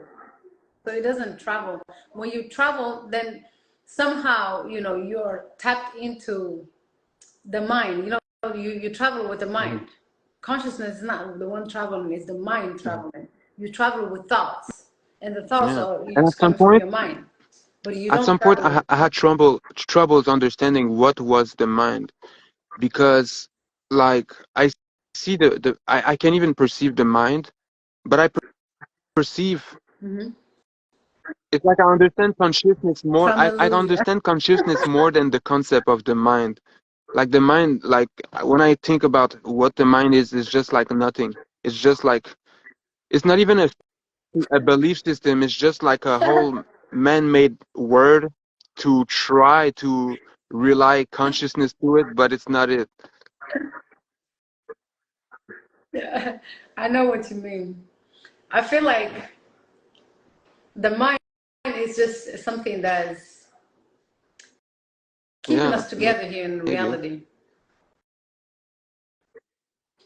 So it doesn't travel. When you travel, then somehow you're tapped into the mind. You travel with the Hmm. mind. Consciousness is not the one traveling, it's the mind Hmm. traveling. You travel with thoughts, and the thoughts Yeah. are And just coming from your mind, but you at don't some point, travel. I had troubles understanding what was the mind, because like I see I can't even perceive the mind, but I perceive. Hmm. It's like I understand consciousness more. From I illusion. understand consciousness more than the concept of the mind. Like the mind, like when I think about what the mind is, it's just like nothing. It's just like it's not even a belief system. It's just like a whole man-made word to try to rely consciousness to it, but it's not it. Yeah, I know what you mean. I feel like the mind is just something that's keeping Yeah, us together here in maybe. reality.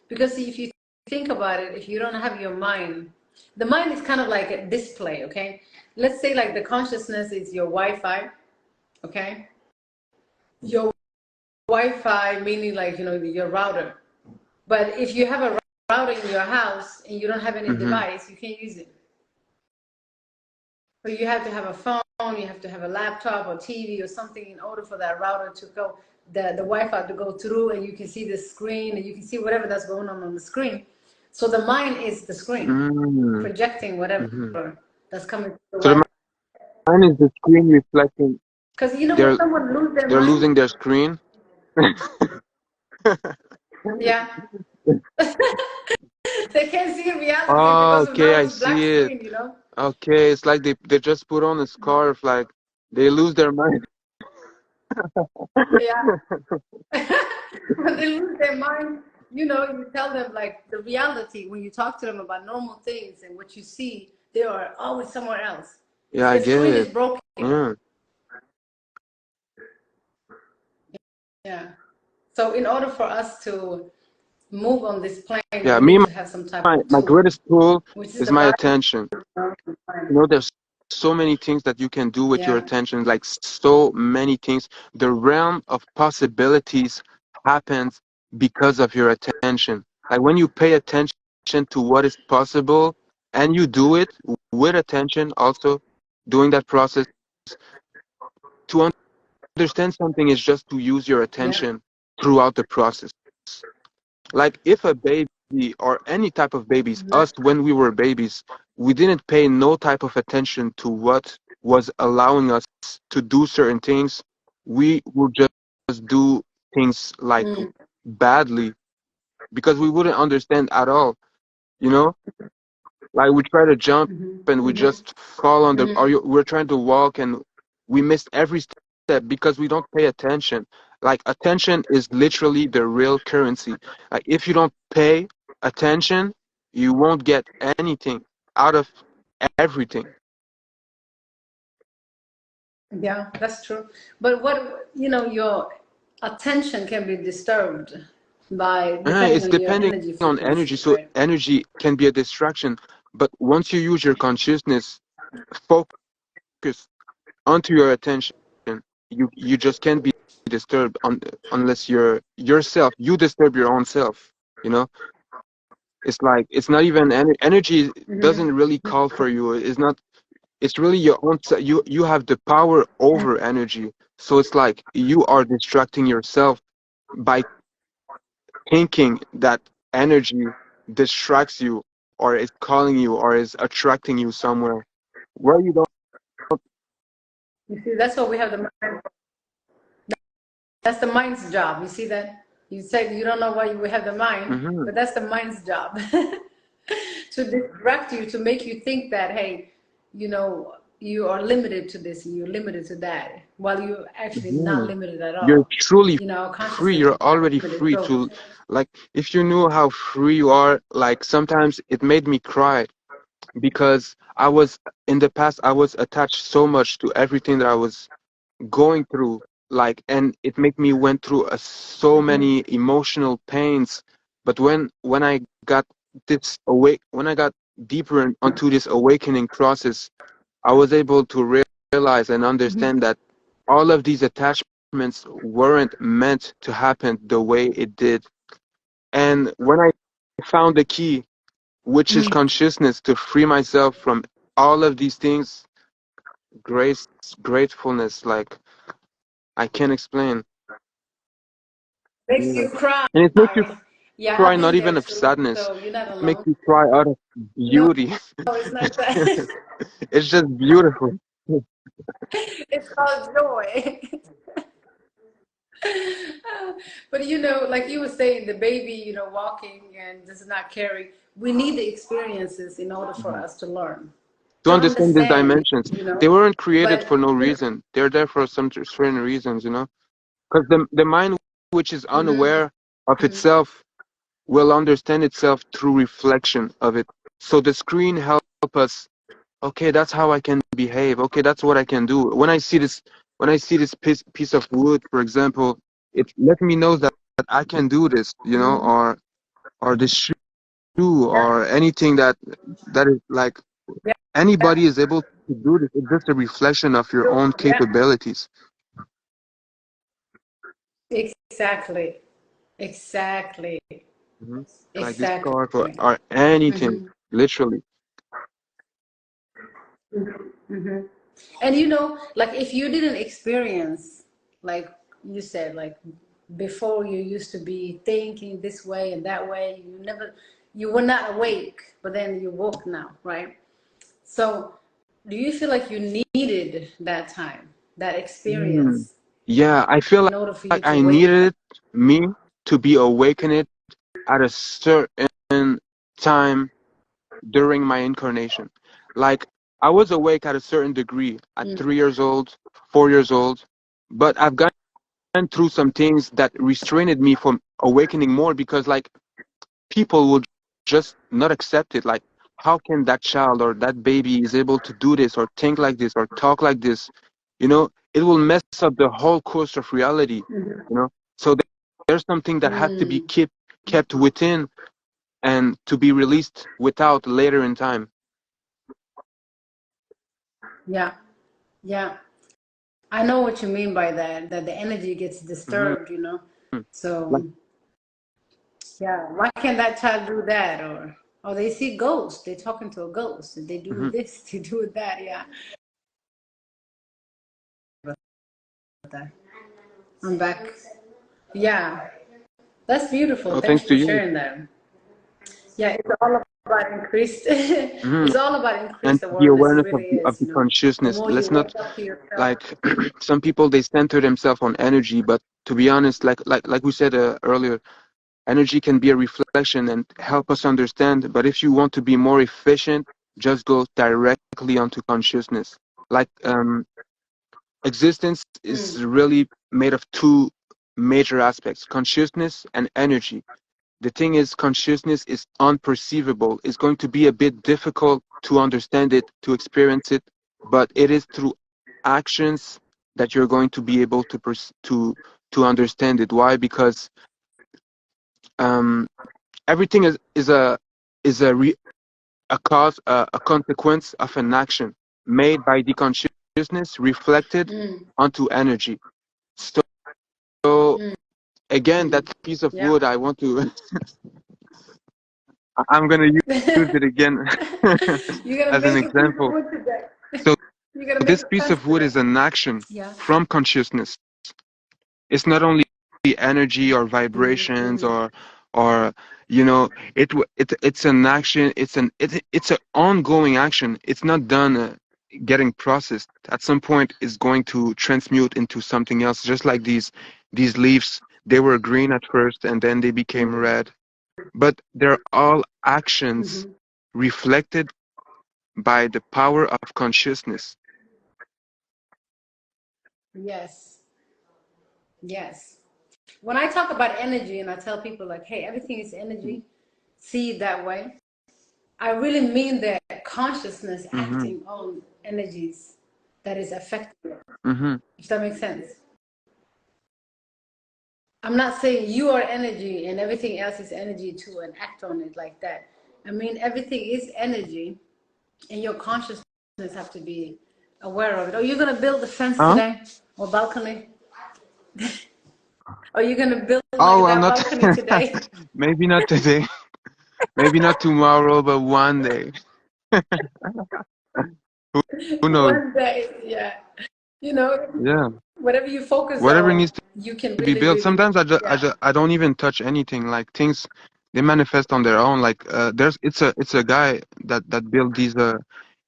Because if you think about it, if you don't have your mind, the mind is kind of like a display, okay? Let's say like the consciousness is your Wi-Fi, okay? Your Wi-Fi meaning like, your router. But if you have a router in your house and you don't have any Mm-hmm. device, you can't use it. So you have to have a phone, you have to have a laptop or TV or something in order for that router to go, the Wi-Fi to go through, and you can see the screen and you can see whatever that's going on the screen. So the mind is the screen, Mm-hmm. projecting whatever Mm-hmm. that's coming through the So the Wi-Fi. mind is the screen reflecting. Because when They're someone loses their they're mind, losing their screen. yeah, they can't see reality Oh, because of okay, now I this black see it. screen. Okay, it's like they just put on a scarf, like they lose their mind. Yeah. When they lose their mind, you tell them like the reality when you talk to them about normal things and what you see, they are always somewhere else. Yeah, I The get screen is it. broken. Yeah. Yeah. So in order for us to move on this plane, Yeah, we me, need to have some type of my tool, greatest tool which is is the my body. attention. There's so many things that you can do with your Yeah. attention, like so many things. The realm of possibilities happens because of your attention. Like when you pay attention to what is possible and you do it with attention, also doing that process to understand something is just to use your Yeah. attention throughout the process. Like if a baby or any type of babies, us when we were babies, we didn't pay no type of attention to what was allowing us to do certain things. We would just do things like Mm-hmm. badly because we wouldn't understand at all, you know? Like we try to jump and we Mm-hmm. just fall on the, or Mm-hmm. we're trying to walk and we missed every step because we don't pay attention. Like attention is literally the real currency. Like if you don't pay attention, you won't get anything out of everything. Yeah, that's true. But your attention can be disturbed by depending It's on your depending energy on energy. frequency, So right? energy can be a distraction, but once you use your consciousness, focus onto your attention, you just can't be disturbed unless you're yourself. You disturb your own self. You know, it's like it's not even energy doesn't Mm-hmm. really call for you. It's not. It's really your own. You have the power over energy. So it's like you are distracting yourself by thinking that energy distracts you or is calling you or is attracting you somewhere where you don't. You see, that's what we have the mind. That's the mind's job. You see that? You said you don't know why we have the mind, Mhm. but that's the mind's job to distract you, to make you think that, hey, you are limited to this and you're limited to that, while you're actually not Mhm. limited at You're all. truly Our free. consciousness You're is not already limited. free So, to, like, if you knew how free you are, like, sometimes it made me cry because in the past, I was attached so much to everything that I was going through, like, and it made me went through so mhm, many emotional pains. But when I got when I got deeper onto this awakening process, I was able to realize and mhm, understand that all of these attachments weren't meant to happen the way it did. And when I found the key, which is mhm. consciousness, to free myself from all of these things, grace, gratefulness, like I can't explain. Makes Yeah. you cry. And it makes you Yeah, cry I've not been even there of too, sadness. so you're not It makes alone. you cry out of No, beauty. it's not that. It's just beautiful. It's called joy. But like you were saying, the baby, walking and just not caring. We need the experiences in order for Mhm. us to learn, To to understand these understand it, dimensions, they weren't created But for no reason. They're there for some certain reasons, you know? Because the mind, which is Mhm, unaware of itself, will understand itself through reflection of it. So the screen help us. Okay, that's how I can behave. Okay, that's what I can do. When I see this piece of wood, for example, it let me know that I can do this, mhm. or this shoe, or anything that is like Yeah, anybody is able to do this. It's just a reflection of your own yeah, capabilities. exactly, exactly, Hmm. Like this exactly. scarf, or anything, hmm literally. hmm And like if you didn't experience, like you said, like before you used to be thinking this way and that way, you were not awake, but then you woke now, right? So, do you feel like you needed that time, that Mm. experience, Yeah, I feel in order for you like to I wake up? needed me to be awakened at a certain time during my incarnation. Like I was awake at a certain degree at Mm, 3 years old, 4 years old, but I've gone through some things that restrained me from awakening more because like people will just not accept it. Like how can that child or that baby is able to do this or think like this or talk like this? It will mess up the whole course of reality. So there's something that has to be mm, kept within and to be released without later in time. yeah, yeah. I know what you mean by that, that the energy gets Hmm. disturbed. Like, So, yeah, why can't that child do that? Or they see ghosts, they're talking to a ghost, and they do hmm. this, they do that, yeah. I'm back. Yeah, that's beautiful. Oh, Thanks thanks to for you. sharing that. Yeah, it's all about increased. Hmm. It's all about And increased the awareness. It awareness of really of is. the The consciousness. more you Let's not wake up to yourself. like some people they center themselves on energy, but to be honest, like we said earlier, energy can be a reflection and help us understand. But if you want to be more efficient, just go directly onto consciousness. Like existence Mm, is really made of two major aspects: consciousness and energy. The thing is, consciousness is unperceivable. It's going to be a bit difficult to understand it, to experience it, but it is through actions that you're going to be able to understand it. Why? Because um, everything is a cause, a consequence of an action made by the consciousness reflected mm, onto energy. So mm, again, mm. that piece of Yeah. wood, I want to, I'm gonna use it again You gotta as an make a piece of example. wood today. So You gotta make this a piece fence of wood today. is an action Yeah. from consciousness. It's not only energy or hmm vibrations hmm or it's an action. It's an ongoing action. It's not done getting processed. At some point, it's going to transmute into something else. Just like these leaves, they were green at first and then they became red. But they're all actions hmm reflected by the power of consciousness. Yes. Yes. When I talk about energy and I tell people like, hey, everything is energy, see it that way. I really mean that consciousness Mm-hmm. acting on energies that is affecting it, Mm-hmm. if that makes sense. I'm not saying you are energy and everything else is energy too and act on it like that. I mean, everything is energy and your consciousness have to be aware of it. Are you going to build a fence Huh? today or balcony? Are you going to build Oh, like well, that not balcony today? maybe not today, maybe not tomorrow, but one day. Who knows? One day, yeah. You know, Yeah. whatever you focus Whatever on, needs you can to be really, built. really, Sometimes yeah. I don't even touch anything. Like things, they manifest on their own. Like it's a guy that built these.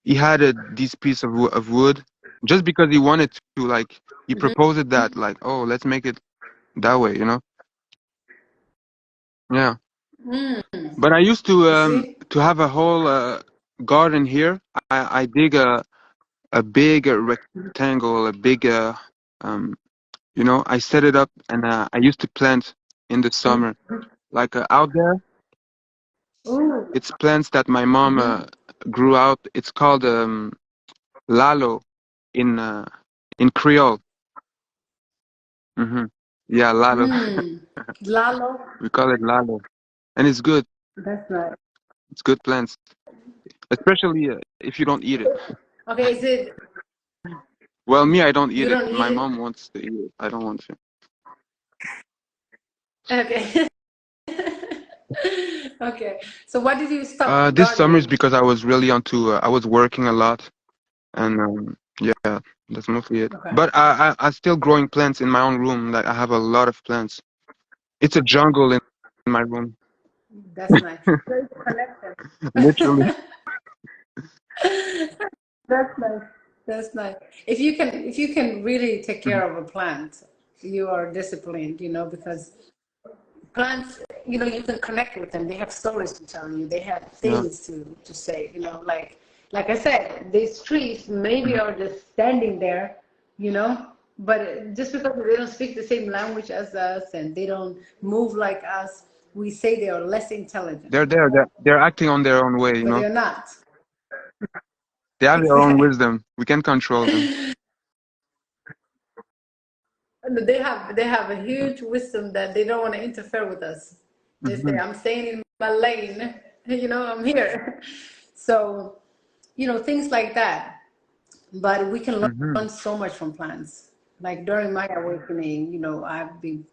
He had this piece of wood just because he wanted to. Like he Hmm. proposed it that like, oh, let's make it that way. You know? Yeah. Mm. But I used You see? to have a whole garden here. I dig a big rectangle, a big um you know, I set it up and I used to plant in the summer. Like out there, Ooh. it's plants that my mom Mm-hmm. grew out. It's called lalo in Creole. Hmm. Yeah, lalo. Mm. Lalo. We call it lalo, and it's good. That's nice. It's good plants, especially if you don't eat it. Okay, is it, Well, me, I don't you eat it. don't eat My it? mom wants to eat it. I don't want to. Okay. Okay. So why did you stop This summer is gardening? because I was really onto. I was working a lot, and yeah, that's mostly it. Okay. But I still growing plants in my own room. Like I have a lot of plants. It's a jungle in my room, That's nice. Very literally. connection. That's nice. That's nice. If you can really take care of a plant, you are disciplined, because plants, you can connect with them. They have stories to tell you. They have Yeah. things to say, like I said, these trees maybe Mhm. are just standing there, but just because they don't speak the same language as us and they don't move like us, we say they are less intelligent, They're there. They're acting on their own way. You but know, they're not. they have their own Exactly. wisdom. We can't control them. They have a huge wisdom that they don't want to interfere with us. They say, Hmm. I'm staying in my lane, I'm here. So, things like that. But we can Hmm. learn so much from plants. Like during my awakening, I've been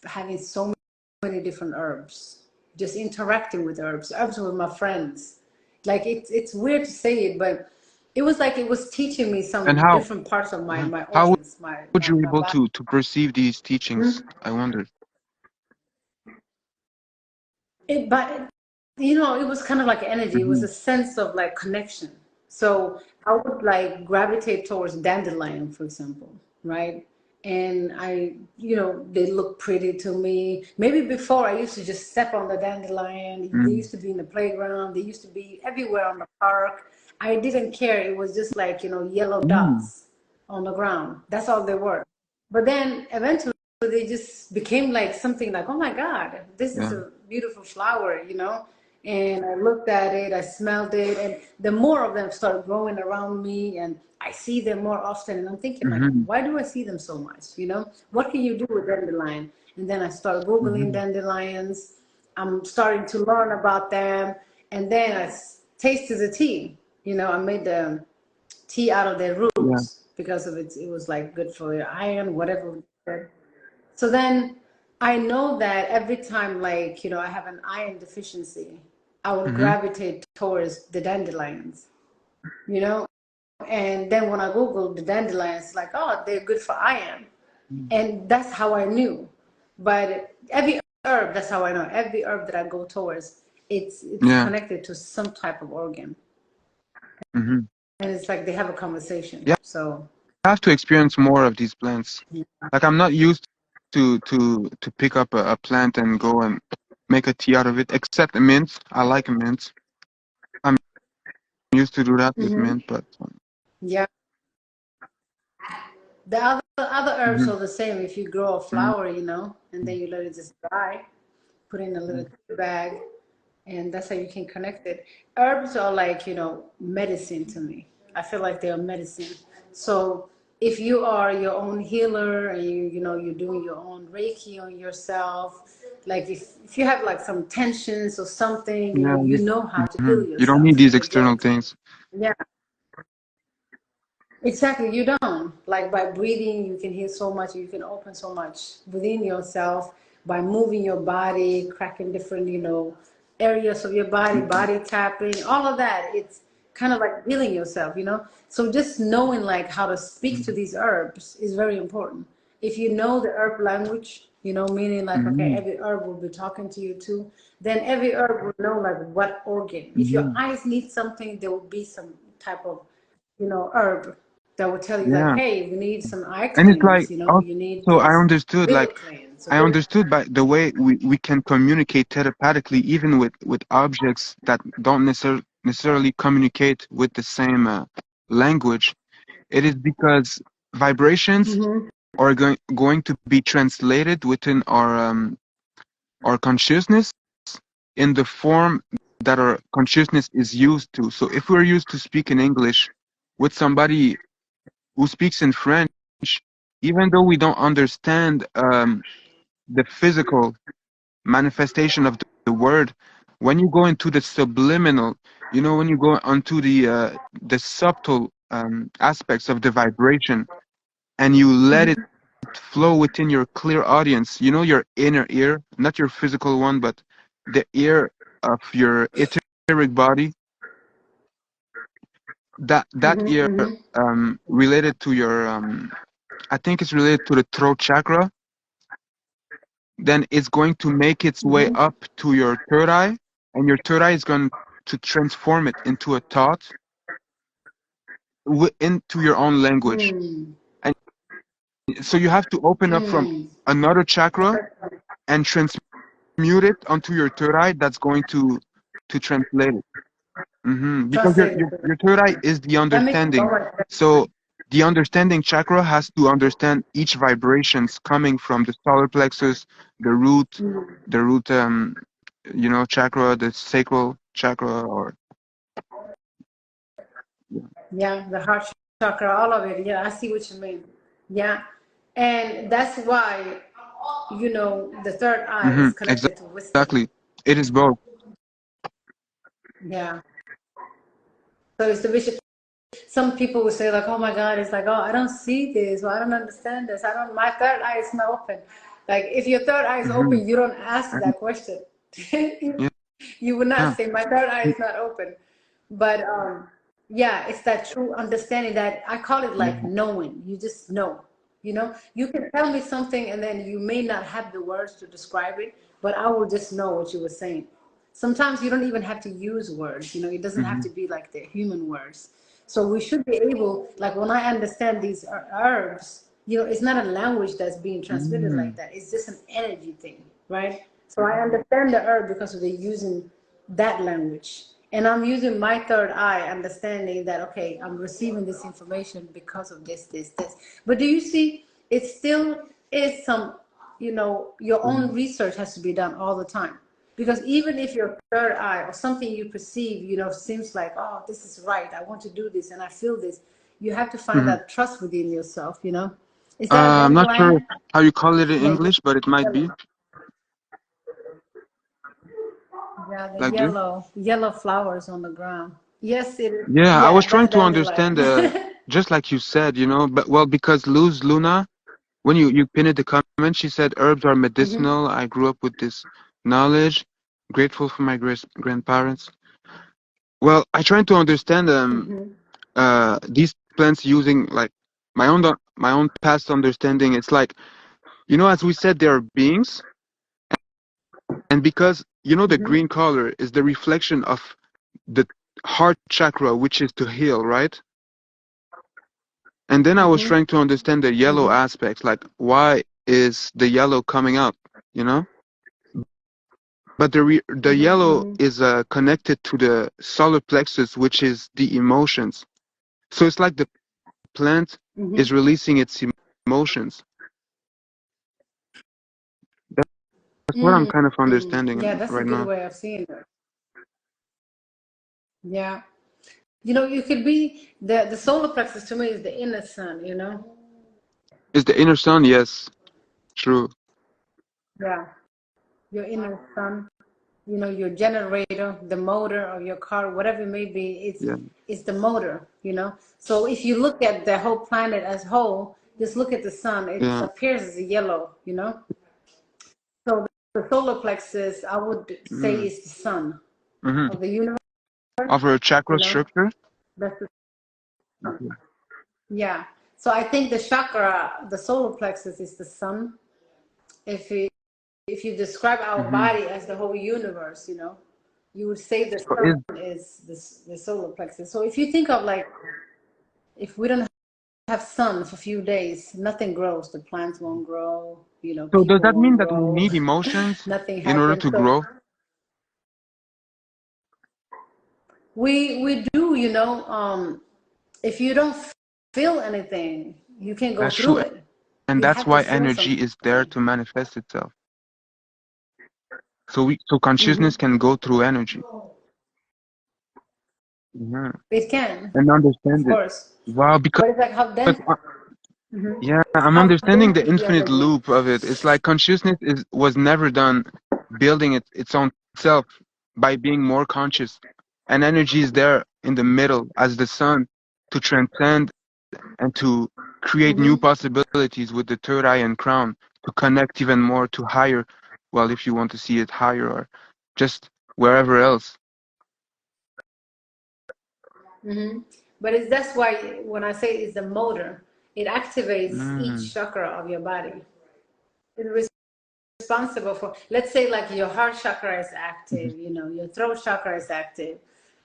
having so many different herbs, just interacting with herbs with my friends. Like it's weird to say it, but it was like it was teaching me And some different parts of my how organs, my would you be my able body. to perceive these teachings? I wondered. But it was kind of like energy. It was Hmm. a sense of like connection. So I would like gravitate towards dandelion, for example, right? And they look pretty to me. Maybe before I used to just step on the dandelion. They Mm. used to be in the playground. They used to be everywhere on the park. I didn't care. It was just like, yellow Mm. dots on the ground. That's all they were. But then eventually they just became like something like, oh my God, this is Yeah. a beautiful flower. And I looked at it, I smelled it, and the more of them started growing around me, and I see them more often. And I'm thinking, like, Hmm. why do I see them so much? What can you do with dandelion? And then I started Googling Hmm. dandelions. I'm starting to learn about them. And then I tasted the tea. I made the tea out of their Yeah. roots because of it was like good for your iron, whatever. So then I know that every time, like, I have an iron deficiency, I will Hmm. gravitate towards the dandelions, you know? And then when I Googled the dandelions, like, oh, they're good for iron. And that's how I knew. But every herb, that's how I know. Every herb that I go towards, it's Yeah. connected to some type of organ. Hmm. And it's like they have a conversation. Yeah. So, I have to experience more of these plants. Like I'm not used to pick up a plant and go and make a tea out of it, except mint. I like mint. I'm used to do that with mhm. mint, but Yeah. The other herbs mhm. are the same. If you grow a Mhm. flower, and then you let it just dry, put in a little tea bag, and that's how you can connect it. Herbs are like, medicine to me. I feel like they are medicine. So if you are your own healer and you're doing your own Reiki on yourself, like if you have like some tensions or something, Yeah, you know how to heal mhm. You don't need yourself these external energetically. things. Yeah. Exactly, you don't. Like by breathing, you can heal so much, you can open so much within yourself by moving your body, cracking different, areas of your body, Mhm. body tapping, all of that. It's kind of like healing yourself, you know. So just knowing like how to speak to Mhm. these herbs is very important. If you know the herb language, you know, meaning like, okay, Mhm. every herb will be talking to you too, then every herb will know like what organ. If your Mhm. eyes need something, there will be some type of, you know, herb that will tell you like, Yeah. hey, we need some eye And it's like cleanse, you know, you need also this liver cleanse. So I there, understood by the way we can communicate telepathically even with objects that don't necessarily communicate with the same language. It is because vibrations mm-hmm, are going to be translated within our consciousness in the form that our consciousness is used to. So if we're used to speak in English with somebody who speaks in French, even though we don't understand the physical manifestation of the word, when you go into the subliminal, you know, when you go onto the subtle aspects of the vibration and you let it mm-hmm, flow within your clear audience, you know, your inner ear, not your physical one, but the ear of your etheric body, that mm-hmm, ear mm-hmm, related to your I think it's related to the throat chakra, then it's going to make its way mm-hmm, up to your third eye, and your third eye is going to transform it into a thought into your own language. mm, And so you have to open up from mm. another chakra and transmute it onto your third eye. That's going to translate it. Because Translate it. your third eye is the That makes so understanding. much sense. So the understanding chakra has to understand each vibrations coming from the solar plexus, the root, Mm. the root, you know, chakra, the sacral chakra, or Yeah, the heart chakra, all of it. Yeah, I see what you mean. Yeah. And that's why, you know, the third eye is connected to wisdom. exactly. It is both. Yeah. So it's the vision. Some people will say like, oh my God, it's like, oh, I don't see this, or I don't understand this. I don't, my third eye is not open. Like if your third eye is hmm open, you don't ask that question. Yeah. You would not say my third eye is not open. But yeah, it's that true understanding that I call it like Yeah. knowing. You just know. You know, you can tell me something and then you may not have the words to describe it, but I will just know what you were saying. Sometimes you don't even have to use words, you know, it doesn't have hmm to be like the human words. So we should be able, like when I understand these herbs, you know, it's not a language that's being transmitted like mm that. It's just an energy thing, right? So I understand the herb because they're using that language. And I'm using my third eye, understanding that, okay, I'm receiving this information because of this. But do you see, it still is some, you know, your own research has to be done all the time. Because even if your third eye or something you perceive, you know, seems like, oh, this is right, I want to do this and I feel this, you have to find hmm that trust within yourself, you know. Is that a I'm not sure dandelion? how you call it in The English, but it might be yellow. Yeah, the like this. yellow flowers on the ground. Yes, it is. Yeah, I was Yeah, trying that's to understand, dandelion. just like you said, you know, but well, because Luz Luna, when you pinned the comment, she said herbs are Hmm. medicinal. I grew up with this knowledge. Grateful for my grandparents. Well, I trying to understand Hmm. these plants using like my own past understanding. It's like, you know, as we said, they are beings, and because you know the Hmm. green color is the reflection of the heart chakra, which is to heal, right? And then I was Hmm. trying to understand the yellow Hmm. aspects, like why is the yellow coming out, you know? But the yellow Hmm. is connected to the solar plexus, which is the emotions. So it's like the plant Hmm. is releasing its emotions. That's what I'm Hmm. kind of Yeah, understanding that's a right good now. way of seeing it. Yeah. You know, you could be the solar plexus to me is the inner sun, you know? Is the inner sun? Yes, true. Yeah. Your inner sun, you know, your generator, the motor of your car, whatever it may be, Yeah, it's the motor, you know. So if you look at the whole planet as whole, just look at the sun, it yeah. appears as a yellow, you know. So the solar plexus, I would say, Mm. is the sun hmm of the universe, Of our you chakra know. structure. That's the, Okay. yeah. So I think the chakra, the solar plexus, is the sun. If you describe our body as the whole universe, you would say the So is sun is the solar plexus. So if you think of like, if we don't have sun for a few days, nothing grows. The plants won't grow. so does People that mean won't that we grow. need emotions Nothing in order happens. to So grow? we do. If you don't feel anything, you can go That's through true. it. And You that's have to why feel energy something. is there to manifest itself. So Hmm. consciousness can go through energy. Yeah. It can, And of understand it. course, Wow, because but it's like how dense. yeah, I'm How understanding dense the is the infinite energy? loop of it. It's like consciousness was never done building its own self by being more conscious. And energy is there in the middle as the sun to transcend and to create new Hmm. possibilities with the third eye and crown to connect even more to higher, well, if you want to see it higher or just wherever else. Hmm. But that's why when I say it's the motor, it activates Mm, each chakra of your body. It's responsible for, let's say, like your heart chakra is mhm, active, your throat chakra is active,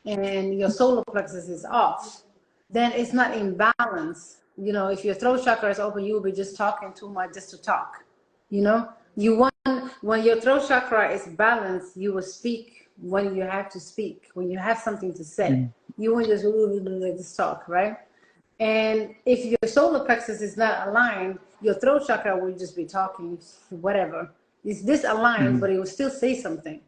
and your solar plexus is off, then it's not in balance. If your throat chakra is open, you will be just talking too much just to talk. You want, when your throat chakra is balanced, you will speak when you have to speak, when you have something to say. mhm. You won't just talk, right? And if your solar plexus is not aligned, your throat chakra will just be talking whatever. It's disaligned, Mhm. but it will still say something.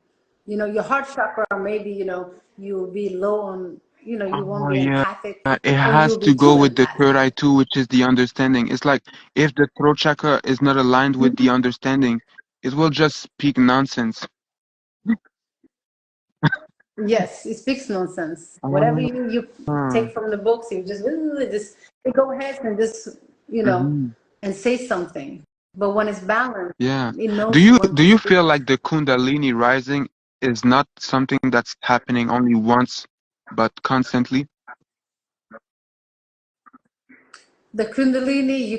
Your heart chakra, maybe, you will be low on, you won't Oh be yeah, empathic, it or has you'll to be go too with the third empathic. eye too, which is the understanding. It's like if the throat chakra is not aligned with the understanding, it will just speak nonsense. Yes, it speaks nonsense. Whatever Ah, you take from the books, you just go ahead and just, mhm. and say something. But when it's balanced, Yeah. it Do knows you when do to you speak. feel like the Kundalini rising is not something that's happening only once, but constantly? The Kundalini, you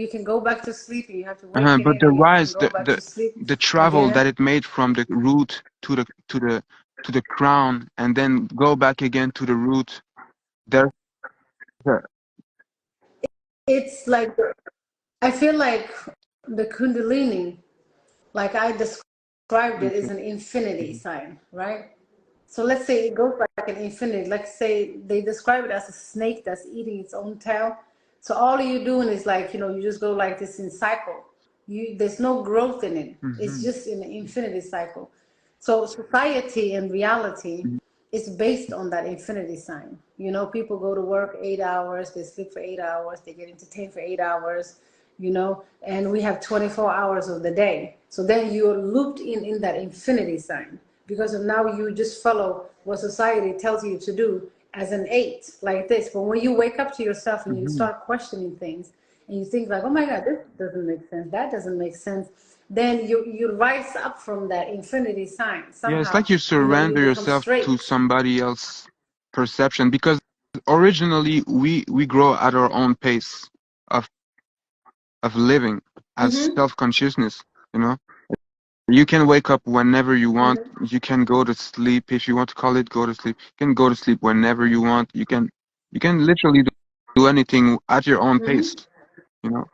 can go back to sleep, and you have to wake it But in, the and you can rise, go back to sleep the travel again. that it made from the root to the crown, and then go back again to the root. There's a, It's like, I feel like the Kundalini, like I described it, is okay. an infinity sign, right? So let's say it goes like an infinity. Let's say they describe it as a snake that's eating its own tail. So all you're doing is like, you just go like this in cycle. There's no growth in it. It's Hmm. just in an infinity cycle. So society and reality is based on that infinity sign. People go to work 8 hours, they sleep for 8 hours, they get entertained for 8 hours, and we have 24 hours of the day. So then you're looped in that infinity sign, because of now you just follow what society tells you to do as an eight, like this. But when you wake up to yourself and you Hmm. start questioning things, and you think like, oh my God, this doesn't make sense, that doesn't make sense, then you rise up from that infinity sign Yeah, it's somehow. like you You surrender become yourself to straight. somebody else's perception because originally we grow at our own pace of of living as Mm-hmm. self-consciousness, you know. You can wake up whenever you want. Mm-hmm. You can go to sleep if you want to call it go to sleep. You can go to sleep whenever you want. You can literally do anything at your own pace, Mm-hmm. you know.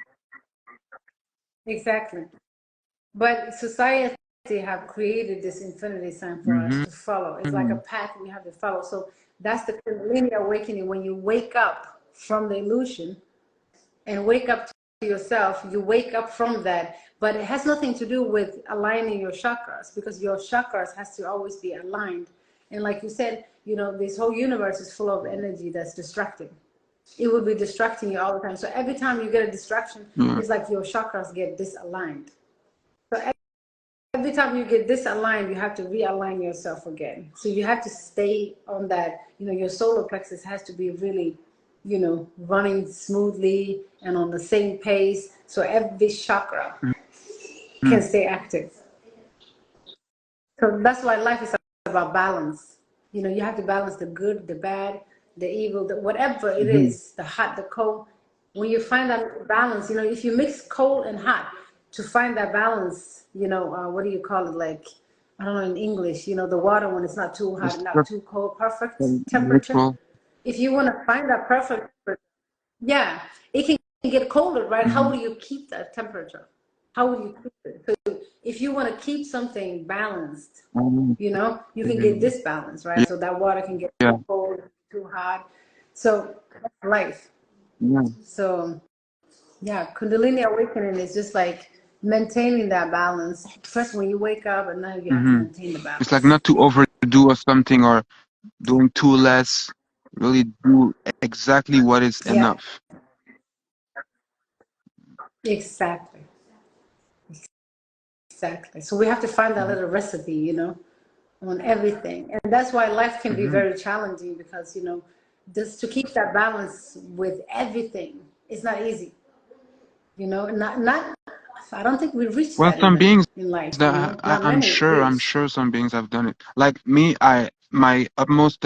Exactly. But society have created this infinity sign for us Hmm. to follow. It's like a path we have to follow. So that's the linear awakening. When you wake up from the illusion and wake up to yourself, you wake up from that. But it has nothing to do with aligning your chakras, because your chakras has to always be aligned. And like you said, this whole universe is full of energy that's distracting. It will be distracting you all the time. So every time you get a distraction, Yeah. it's like your chakras get disaligned. So every time you get disaligned, you have to realign yourself again. So you have to stay on that. Your solar plexus has to be really, running smoothly and on the same pace. So every chakra Mhm. can stay active. So that's why life is about balance. You have to balance the good, the bad, the evil, whatever it Mm-hmm. is, the hot, the cold. When you find that balance, if you mix cold and hot to find that balance, what do you call it? Like, I don't know in English, the water when it's not too hot, It's not too cold, perfect temperature. ritual. If you want to find that perfect, yeah, it can get colder, right? How Mm-hmm. will you keep that temperature? How will you keep it? So if you want to keep something balanced, you can get this balance, right? Yeah, So that water can get yeah, too cold, too hot. So that's life. yeah. So yeah, Kundalini awakening is just like maintaining that balance. First, when you wake up, and now you have to Mm-hmm. maintain the It's like balance. not to overdo or something or doing too less. Really do exactly what is Yeah, enough. exactly. Exactly. So we have to find that Mm-hmm. little recipe, on everything. And that's why life can be Mm-hmm. very challenging because, just to keep that balance with everything, it's not easy. Not I don't think we reach Well, that some even beings in life, that not I'm many sure, I'm reach. sure some beings have done it. Like me, my utmost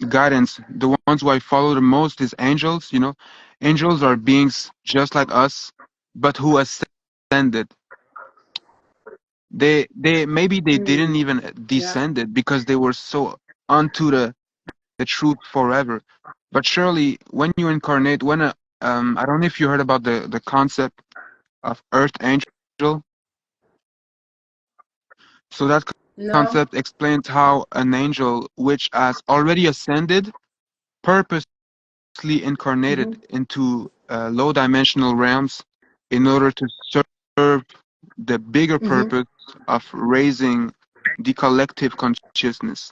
guidance, the ones who I follow the most is angels. Angels are beings just like us, but who ascended. They maybe they didn't Mm, even yeah. descended because they were so onto the truth forever. But surely, when you incarnate, I don't know if you heard about the concept of Earth Angel. So that No. concept explains how an angel which has already ascended purposely incarnated Mm-hmm. into low dimensional realms in order to serve the bigger Mm-hmm. purpose of raising the collective consciousness.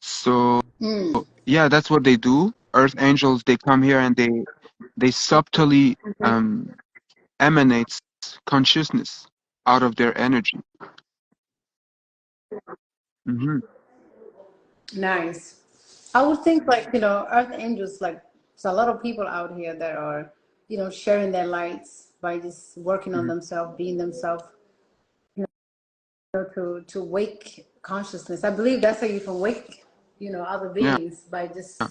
So Mm. yeah, that's what they do. Earth angels, they come here and they subtly emanates consciousness out of their energy. Hmm. Nice. I would think like, earth angels, like there's a lot of people out here that are, sharing their lights by just working on Hmm. themselves, being themselves, to wake consciousness. I believe that's how you can wake, other Yeah, beings by just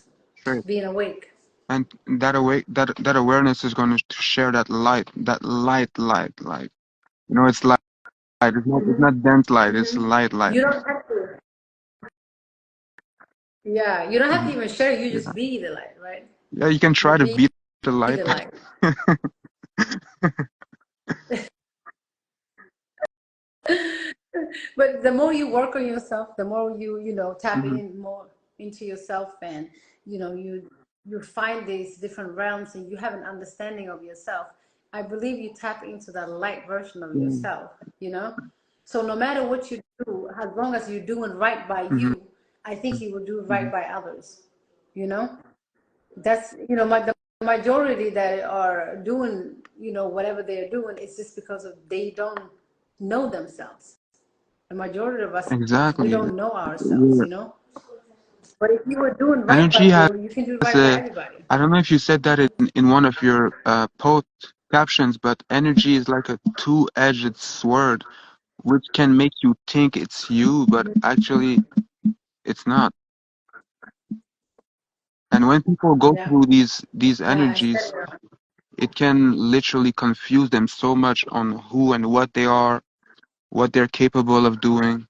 sure. being awake. And that awareness is going to share that light. It's light. It's not dense light. It's Hmm. light light. You don't have to, yeah, you don't have to Hmm. even share. You Yeah. just be the light, right? Yeah, you can You try to be beat the light. the light. But the more you work on yourself, the more you tap Hmm. in more into yourself, and you find these different realms, and you have an understanding of yourself. I believe you tap into that light version of Hmm. yourself. So no matter what you do, as long as you're doing right by Hmm. you, I think you will do Hmm. right by others. You know, that's the majority that are doing whatever they're doing is just because of they don't know themselves. The majority of us, we Exactly. don't know ourselves, Your But if you were doing right energy by has you can do right by a. everybody. I don't know if you said that in one of your post captions, but energy is like a two-edged sword, which can make you think it's you, but actually it's not. And when people go Yeah, through these yeah, I said energies, it can literally confuse them so much on who and what they are, what they're capable of doing,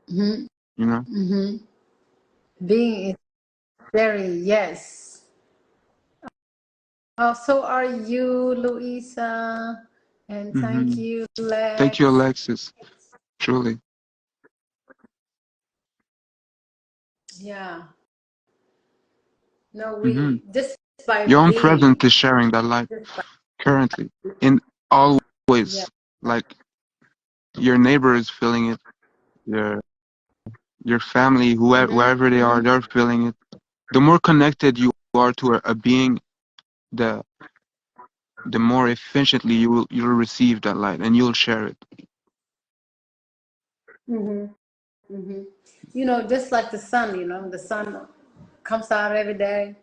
it. Hmm. you know? Hmm. Being is very, yes. Oh, so are you, Louisa? And thank Hmm. you, Thank you, Lex. Alexis. Truly. Yeah. No, Hmm. we just by Your own presence being, is sharing that light just by, currently in all yeah. ways. Like your neighbor is feeling it, your your family, whoever Hmm. wherever they are, Hmm. they're feeling it. The more connected you are to a being, the the more efficiently you'll receive that light and you'll share it. Hmm. Hmm. Just like the sun, the sun comes out every day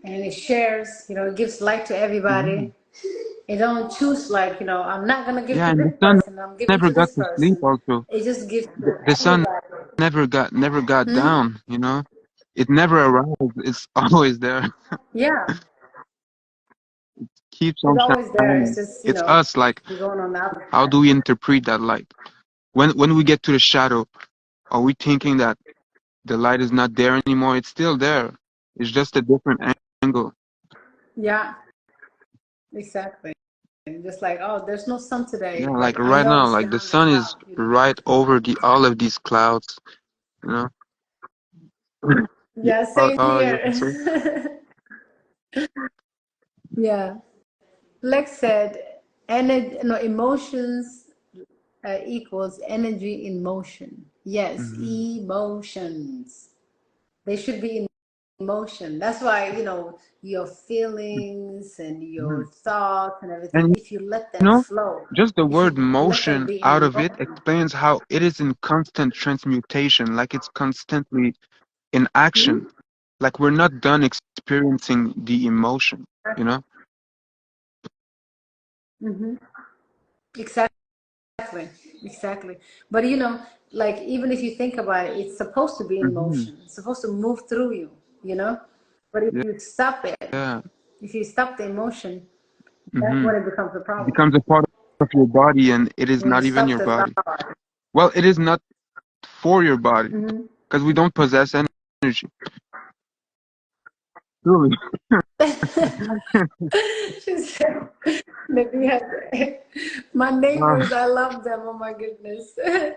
and it shares, it gives light to Hmm. everybody. It don't choose like, I'm not gonna give Yeah, to and this the sun person, I'm giving never to got this to sleep person. also. It just gives The, to the sun everybody. never got Hmm? down, you know? It never arrives. It's always there. Yeah, Keeps it's on always there. It's shining. just, It's us, like, you're going on the other how side. do we interpret that light? When we get to the shadow, are we thinking that the light is not there anymore? It's still there. It's just a different angle. Yeah, exactly. Just like, oh, there's no sun Yeah, today, like but I right know now, it's like the behind the sun is cloud, right over the all of these clouds, you know? Yeah, Oh, same oh, you want to say? here. Yeah. Lex said, energy, no, emotions equals energy in motion. Yes, Hmm. emotions. They should be in motion. That's why, your feelings and Hmm. your thoughts and everything, And if you let you them know, flow, just the if word you let them motion be out in of it motion. explains how it is in constant transmutation, like it's constantly in action. Like we're not done experiencing the emotion, you know? Mm-hmm. Exactly, exactly. But like even if you think about it, it's supposed to be in Hmm. motion. It's supposed to move through you, you know. But if Yeah, you stop it, yeah. if you stop the emotion, that's Hmm. when it becomes a It problem. becomes a part of your body, and it is When you not even stop your the body. thought. Well, it is not for your body Mm-hmm. because we don't possess energy. Truly. She said, maybe we have my Uh, neighbors. I love them. Oh my goodness. I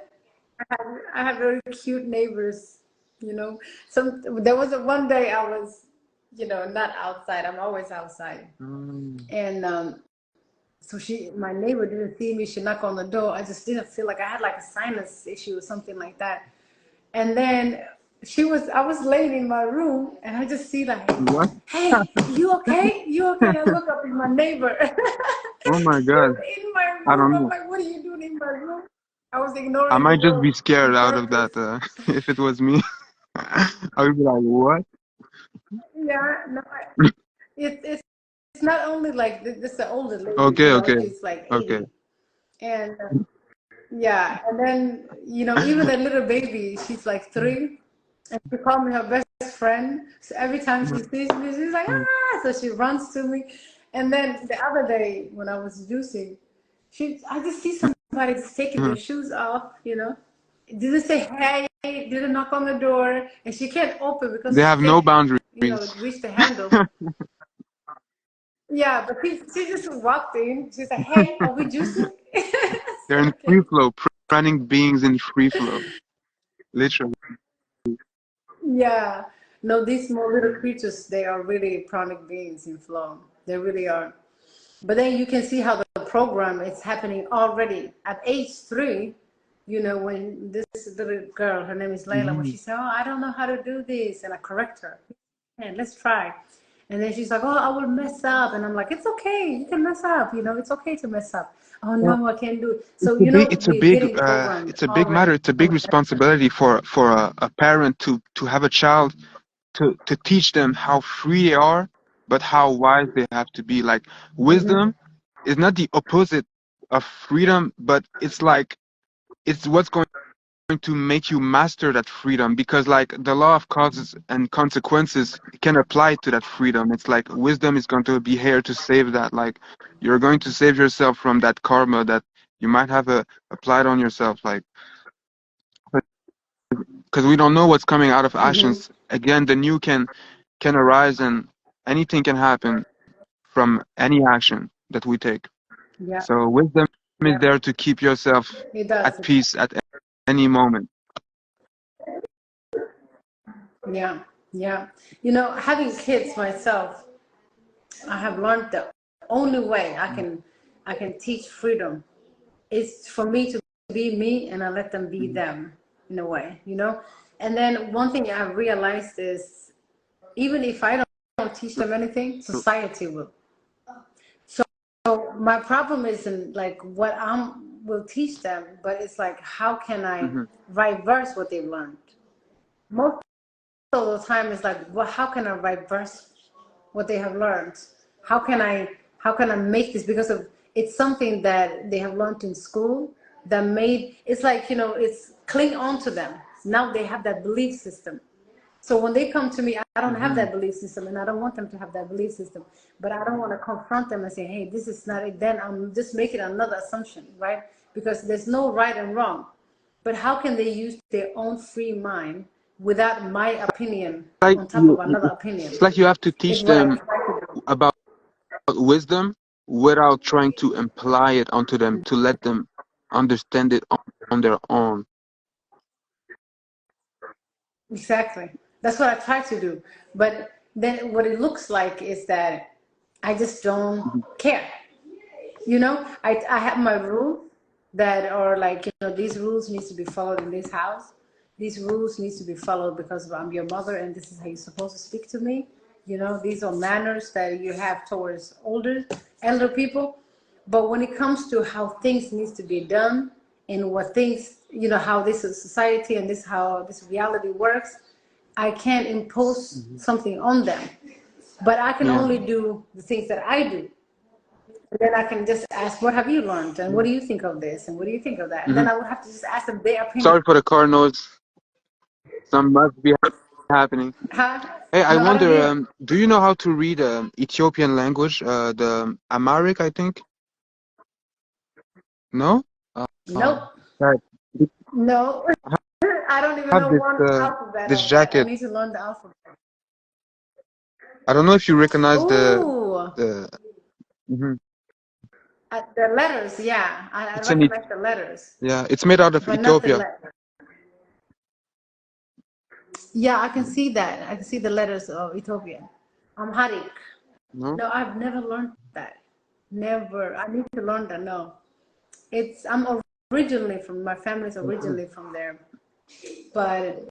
have very cute neighbors. There was one day I was, not outside. I'm always outside, mm, and so my neighbor didn't see me. She knocked on the door. I just didn't feel like I had like a sinus issue or something like that. And then I was laying in my room, and I just see like, what? hey, you okay? You okay? I look up, at my neighbor. Oh my She God. was in my I room. don't I'm know. like, what are you doing in my room? I was I ignoring the might just be door scared on out of purpose. that. If it was me, I would be like, what? Yeah, no, it's not only like this is an older lady, Okay, okay, she's like okay. 80. And yeah, and then even a little baby, she's like 3, and she called me her best friend. So every time she sees me, she's like, ah, so she runs to me. And then the other day when I was juicing, I just see somebody just taking their shoes off, didn't say hey, didn't knock on the door, and she can't open because They she have no can't, boundaries. reach the handle. Yeah, but she just walked in. She said, "Hey, are we juicing?" They're So in free okay. flow, pranic beings in free flow, literally. Yeah. No, these small little creatures, they are really pranic beings in flow. They really are. But then you can see how the program is happening already at age 3. When this little girl, her name is Layla, when Hmm. she said, "Oh, I don't know how to do this," and I correct her, and let's try. And then she's like, "Oh, I will mess up," and I'm like, "It's okay, you can mess up. It's okay to mess up." "Oh Well, no, I can't do it." it's So a big, it's a we're big, getting programmed it's a big matter. already It's a from big a better. responsibility for a parent to have a child to teach them how free they are, but how wise they have to be. Like Hmm. wisdom is not the opposite of freedom, but it's like it's what's going to make you master that freedom because like the law of causes and consequences can apply to that freedom. It's like wisdom is going to be here to save that. Like you're going to save yourself from that karma that you might have applied on yourself. Like because we don't know what's coming out of Hmm. actions. Again, the new can arise and anything can happen from any action that we take. Yeah, So wisdom is yeah, there to keep yourself it at does. peace at any moment. Yeah, yeah. Having kids myself, I have learned the only way I can teach freedom is for me to be me, and I let them be Mhm. them in a way. And then one thing I've realized is even if I don't teach them anything, society will. So my problem isn't like what I'm will teach them, but it's like how can I Mhm. reverse what they've learned? Most of the time it's like, well, how can I reverse what they have learned? How can I make this, because of it's something that they have learned in school that made it's like it's cling on to them. Now they have that belief system. So when they come to me, I don't have that belief system, and I don't want them to have that belief system. But I don't want to confront them and say, hey, this is not it. Then I'm just making another assumption, right? Because there's no right and wrong. But how can they use their own free mind without my opinion Like on top of another opinion? it's like you have to Is teach what I them try to do. about wisdom without trying to imply it onto them, to let them understand it on their own. Exactly. That's what I try to do. But then what it looks like is that I just don't care. You know, I have my rules that are like, you know, these rules needs to be followed in this house. These rules needs to be followed because I'm your mother and this is how you're supposed to speak to me. You know, these are manners that you have towards elder people. But when it comes to how things needs to be done and what things, you know, how this is society and this how this reality works, I can't impose something on them. But I can Yeah. only do the things that I do. And then I can just ask, what have you learned? And what do you think of this? And what do you think of that? And then I would have to just ask them their opinion. Sorry for the car noise. Some must be happening. Huh? Hey, I No, I don't hear wonder, it. do you know how to read Ethiopian language, the Amharic, I think? No? Nope. Right. No. I don't even I have know one alphabet this of that. I jacket. need to learn the alphabet. I don't know if you recognize Ooh. the mhm. The letters, yeah. I It's recognize the letters, yeah, it's made out of but not the Ethiopia. letters. Yeah, I can see that. I can see the letters of Ethiopian. Amharic. No? No, I've never learned that. Never. I need to learn that. No. I'm originally from, my family's originally from there. But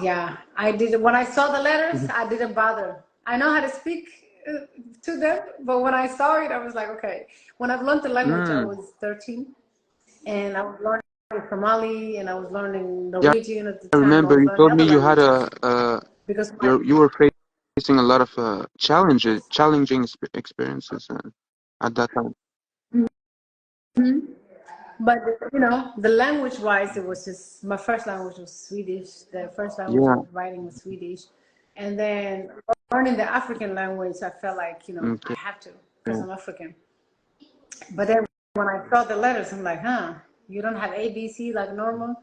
yeah, I did, when I saw the letters, I didn't bother. I know how to speak to them, but when I saw it, I was like, okay. When I've learned the language, I Mm. was 13, and I was learning Somali, and I was learning Yeah, Norwegian at the I time. I remember was you learning told me other you had languages because my, you were facing a lot of challenging experiences at that time. but you know, the language wise, it was just, my first language was Swedish. The first language I Yeah. was writing was Swedish, and then learning the African language, I felt like, you know, I Okay. have to because I'm African. But then when I saw the letters, I'm like, huh, you don't have ABC like normal.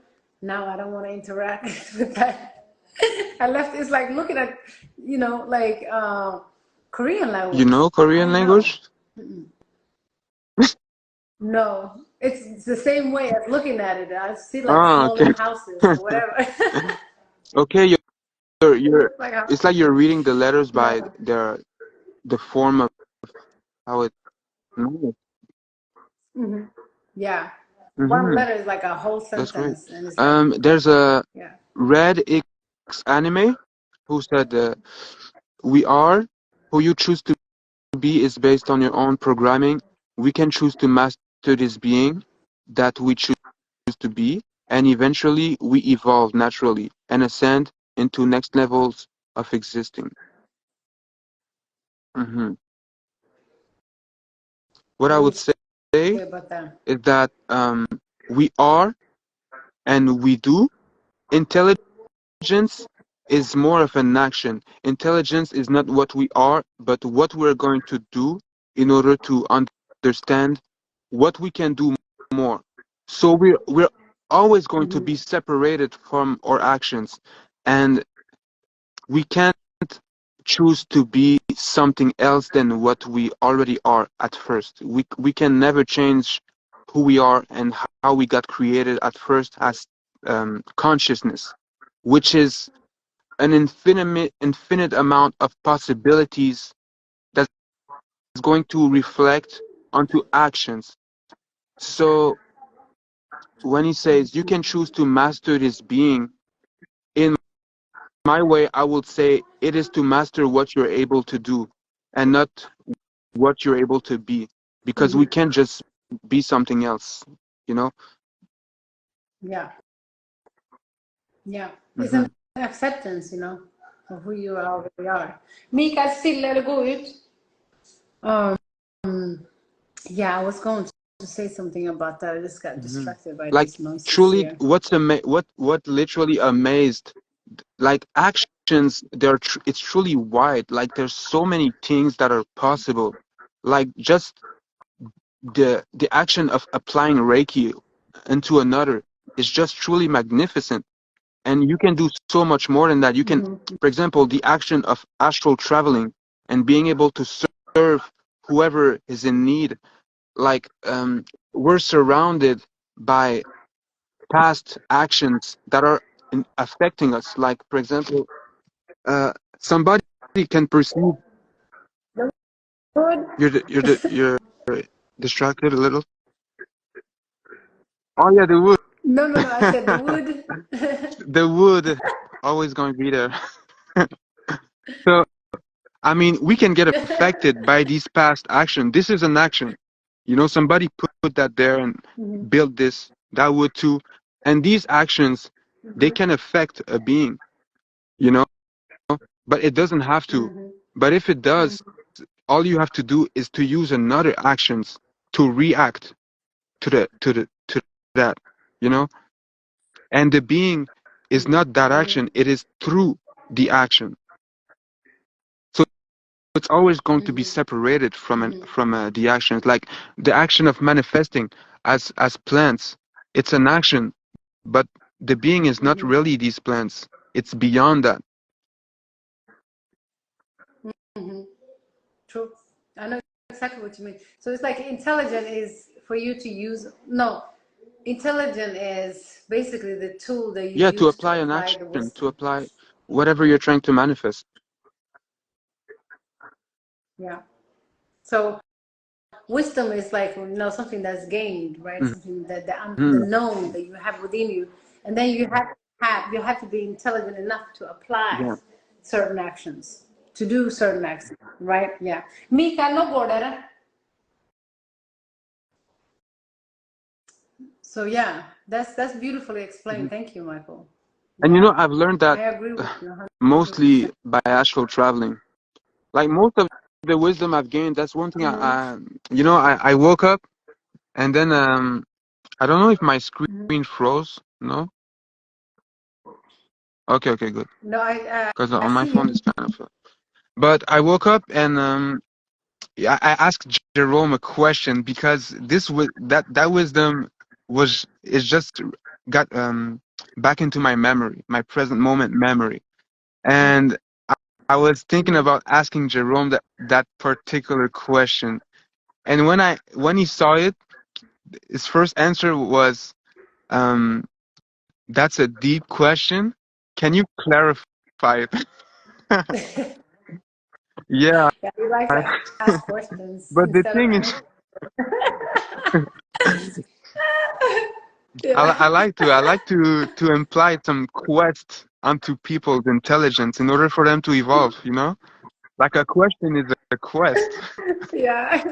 Now I don't want to interact with that. I left. It's like looking at, you know, like Korean You language. know I Korean don't know. language? No, it's the same way as looking at it. I see like Ah, small okay. little houses or whatever. Okay, It you're looks like a, it's like you're reading the letters no. by the form of how it no. Hmm. Yeah. One Mm-hmm. letter is like a whole That's great. sentence, and it's like, There's a yeah. Red X anime who said we are who you choose to be is based on your own programming. We can choose to master this being that we choose to be, and eventually we evolve naturally and ascend into next levels of existing. Hmm. What What I do you would say say about that? is that we are and we do. Intelligence is more of an action. Intelligence is not what we are, but what we're going to do in order to understand what we can do more. So we're always going to be Hmm. separated from our actions, and we can't choose to be something else than what we already are at first. We can never change who we are and how we got created at first as consciousness, which is an infinite amount of possibilities that's going to reflect onto actions. So when he says you can choose to master this being, in my way, I would say it is to master what you're able to do and not what you're able to be, because we Hmm. can't just be something else, you know? Yeah. Yeah. It's Hmm. an acceptance, you know, of who you already are. Mikael, still let it go ut. Um, yeah, I was going to say something about that. I just got distracted by Like these noises truly, here. what literally amazed, like actions, it's truly wide. Like there's so many things that are possible. Like just the action of applying Reiki into another is just truly magnificent. And you can do so much more than that. You can, for example, the action of astral traveling and being able to serve whoever is in need. Like we're surrounded by past actions that are affecting us. Like, for example, somebody can perceive Wood? you're distracted a little. Oh yeah, the wood. No, no, no. I said the wood. The wood always going to be there. So I mean, we can get affected by these past action. This is an action. You know, somebody put that there and built this. That would too. And these actions, they can affect a being, you know, but it doesn't have to. But if it does, all you have to do is to use another actions to react to that, you know? And the being is not that action, it is through the action. So it's always going to be separated from the actions. Like the action of manifesting as plants, it's an action, but the being is not really these plants. It's beyond that. True. I know exactly what you mean. So it's like intelligent is for you to use. No, intelligent is basically the tool that you Yeah, to use to apply an apply the action, to wisdom. apply whatever you're trying to manifest. Yeah. So wisdom is like something that's gained, right? Something that the Mm-hmm. known that you have within you, and then you have to be intelligent enough to apply Yeah. certain actions, to do certain actions, right? Yeah. Mika no border. So yeah, that's beautifully Mm-hmm. explained. Thank you, Michael. And you know, Yeah, I've learned I that agree with you mostly 100%. by astral traveling. Like most of the wisdom I've gained, that's one thing I woke up and then I don't know if my screen froze. No? Okay, good. No, Because I on my see phone you. it's kind of. But I woke up and yeah, I asked Jerome a question because that wisdom is just got back into my memory, my present moment memory, and I was thinking about asking Jerome that particular question. And when he saw it, his first answer was, "That's a deep question. Can you clarify it?" Yeah, Yeah, you like to ask questions but the instead of thing is, answering. Yeah. I like to imply some quest onto people's intelligence in order for them to evolve. You know, like a question is a quest. Yeah.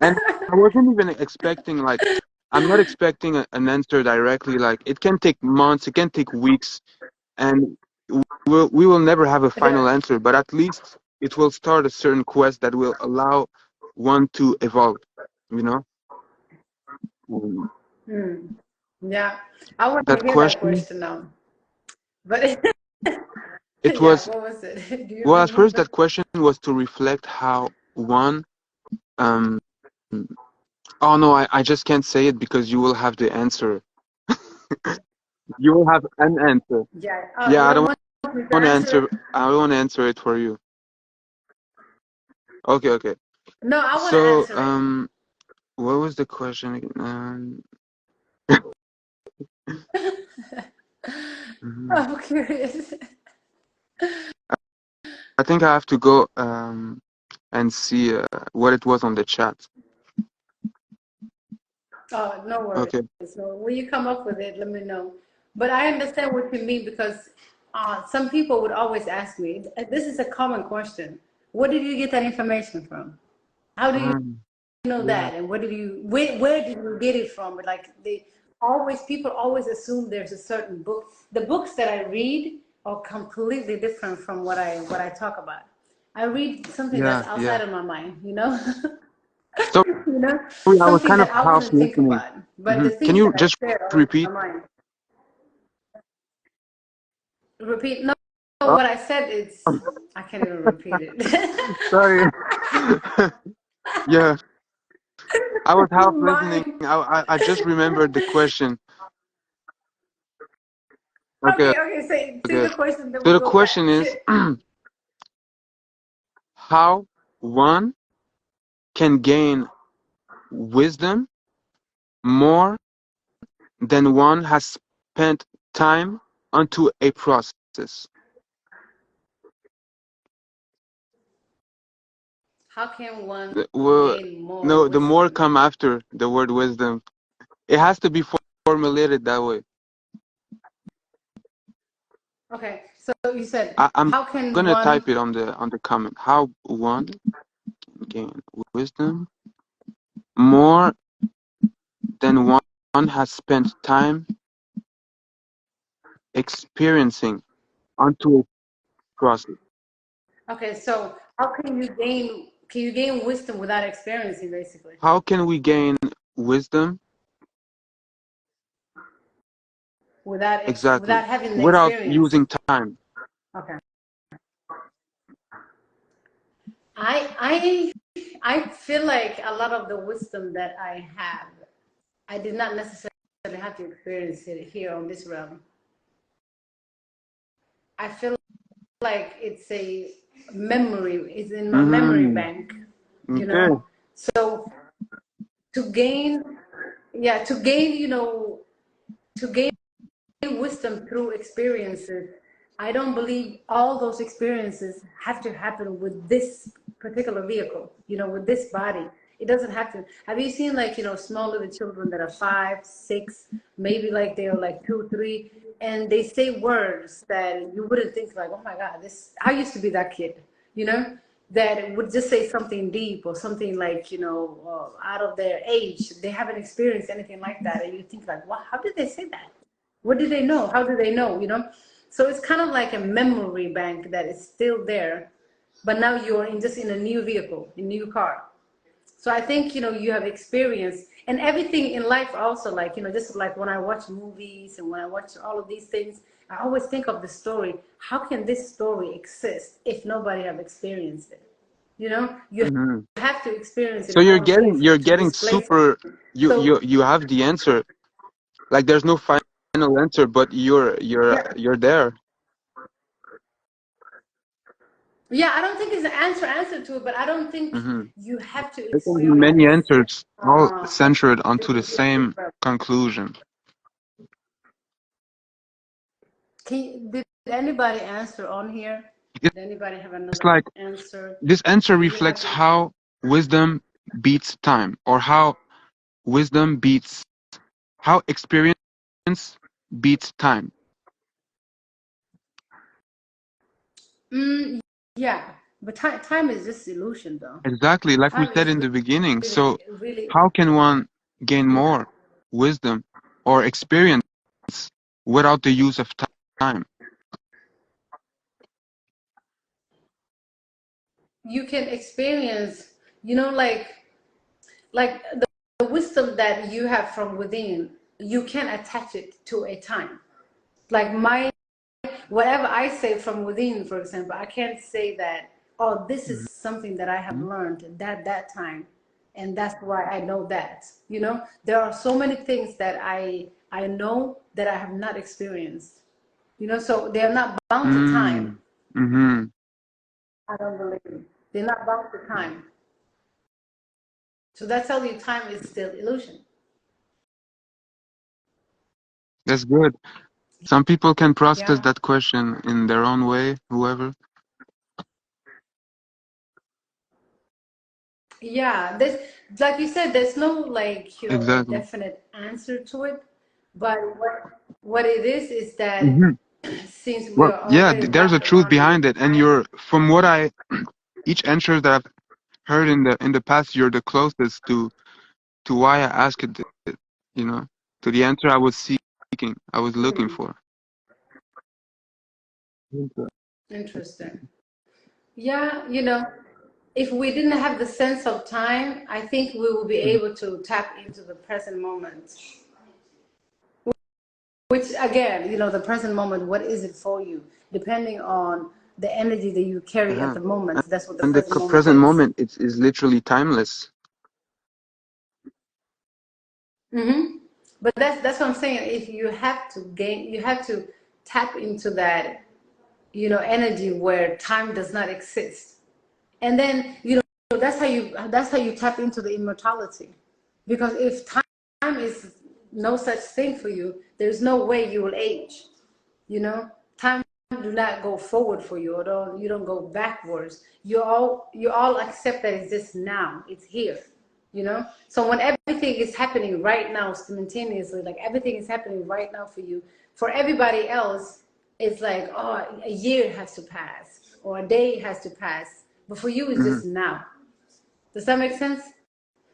And I wasn't even expecting I'm not expecting an answer directly. Like it can take months, it can take weeks, and we will never have a final There- answer. But at least it will start a certain quest that will allow one to evolve. You know, Um, yeah. I want to that hear that question. question now. But It yeah, was what was it? Do you well at first remember? that question was to reflect how one. Um, oh no, I just can't say it because you will have the answer. You will have an answer. Yeah. Yeah, You don't want me to answer it? I don't want to answer it for you. Okay. No, I want to So, answer it. what was the question again? Mhm. I'm curious. I think I have to go and see what it was on the chat. Oh, no worries. Okay. So when you come up with it, let me know. But I understand what you mean because some people would always ask me, this is a common question. Where did you get that information from? How do you Mm, know yeah. that? And where did you get it from? Like people always assume there's a certain book. The books that I read are completely different from what I talk about. I read something that's Yeah. outside of my mind, Sorry, You know, I was something kind of that I half wouldn't think listening. about. But the Can things you that I just share are in my repeat? mind. Repeat. No, Oh, what I said is I can't even repeat it. sorry. Yeah, I was half listening. Mine. I just remembered the question. Okay, Okay, okay. Say okay. the question, then So we the go question back. is, how one can gain wisdom more than one has spent time onto a process. How can one Well, gain more no, the more wisdom? come after the word wisdom. It has to be formulated that way. Okay, so you said, I'm how can gonna one? type it on the comment. How one can gain wisdom more than one has spent time experiencing onto a process. Okay, so how can you gain? Can you gain wisdom without experiencing, basically, How can we gain wisdom without exactly having the without experience? using time? Okay, I I feel like a lot of the wisdom that I have, I did not necessarily have to experience it here on this realm. I feel like it's a memory, it's in my memory Mm-hmm. bank, you Okay. know. So to gain, yeah, to gain, to gain wisdom through experiences, I don't believe all those experiences have to happen with this particular vehicle, with this body. It doesn't have to. Have you seen, like, small little children that are 5, 6, maybe like they're like 2, 3, and they say words that you wouldn't think, like, oh my God, this, I used to be that kid, you know, that would just say something deep or something like, out of their age. They haven't experienced anything like that. And you think, like, wow, how did they say that? What do they know? How do they know? So it's kind of like a memory bank that is still there, but now you're just in a new vehicle, a new car. So I think, you have experience and everything in life also, like, just like when I watch movies and when I watch all of these things, I always think of the story. How can this story exist if nobody have experienced it? You Mm-hmm. have to experience it So in order for you you're to getting display super. something. So You have the answer. Like there's no final answer, but yeah, you're there. yeah, I don't think it's an answer to it, but I don't think Mm-hmm. you have to There can be many experience answers, all centered onto the everything. same conclusion. Did anybody answer on here? Did anybody have It's another like answer? this answer Do you have reflects to? how wisdom beats time, or how wisdom beats how experience beats time. Mm, yeah, but time is just illusion, though. Exactly, like we Time said is in the beginning. So, really, really, how can one gain yeah. more wisdom or experience without the use of time? You can experience, like the wisdom that you have from within. You can attach it to a time. Like whatever I say from within, for example, I can't say that, oh, this is something that I have Mhm. learned that time, and that's why I know that. There are so many things that I know that I have not experienced. So they are not bound to time. Mm. Mm-hmm. I don't believe they're not bound to time. So that's how you time is still illusion. That's good. Some people can process Yeah. that question in their own way, whoever. Yeah, like you said, there's no, like, a Exactly. definite answer to it. But what it is that Hmm. since we Well, are yeah, already there's a wrapped truth around with behind it, and time. from what each answer that I've heard in the past, you're the closest to why I asked it, you know, to the answer I was seeking, I was looking Hmm, for. Okay. interesting. Yeah, if we didn't have the sense of time, I think we will be able to tap into the present moment. Which again, the present moment, what is it for you? Depending on the energy that you carry at Uh-huh. the moment, that's what the And the present moment present is. moment is literally timeless. Mm-hmm. But that's what I'm saying. If you have to gain, you have to tap into that, energy where time does not exist, and then that's how you tap into the immortality. Because if time is no such thing for you, there's no way you will age. Time do not go forward for you, or you don't go backwards. You all accept that it's just now, it's here. So when everything is happening right now simultaneously, like everything is happening right now for you, for everybody else it's like, oh, a year has to pass or a day has to pass, but for you it's Mm-hmm. just now. Does that make sense?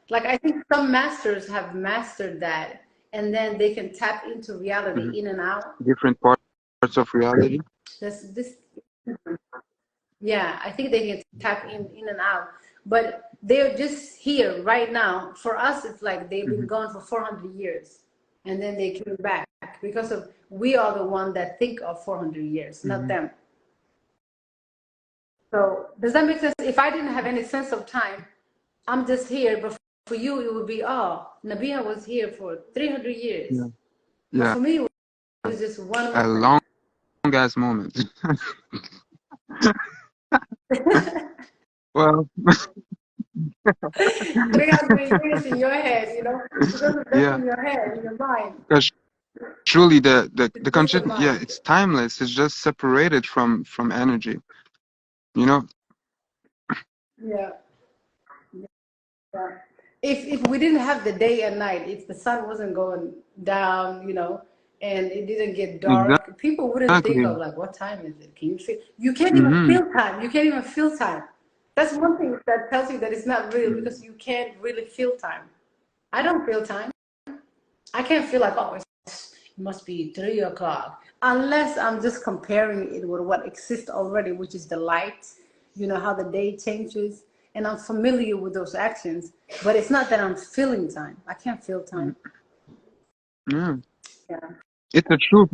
Like, I think some masters have mastered that, and then they can tap into Mm-hmm. reality in and out. Different parts of reality. This Yeah, I think they can tap in and out, but they're just here right now. For us, it's like they've been Mm-hmm. gone for 400 years, and then they came back because of we are the one that think of 400 years, not Mm-hmm. them. So does that make sense? If I didn't have any sense of time, I'm just here, but for you, it would be, oh, Nabiha was here for 300 years, Yeah. but Yeah. for me, it was just one A moment. long ass moment. Well, 300 years in your head, because that's yeah. in your head, in your mind. Because truly the It's just the conscious, yeah, mind. it's timeless. It's just separated from energy. You know? Yeah, yeah. If we didn't have the day and night, if the sun wasn't going down, and it didn't get dark, people wouldn't think Exactly. of like, what time is it? Can you feel? You can't even Mm-hmm. feel time. You can't even feel time. That's one thing that tells you that it's not real, Mm-hmm. because you can't really feel time. I don't feel time. I can't feel like, oh, it must be 3 o'clock, unless I'm just comparing it with what exists already, which is the light. How the day changes, and I'm familiar with those actions. But it's not that I'm feeling time. I can't feel time. Yeah. Yeah, It's a truth.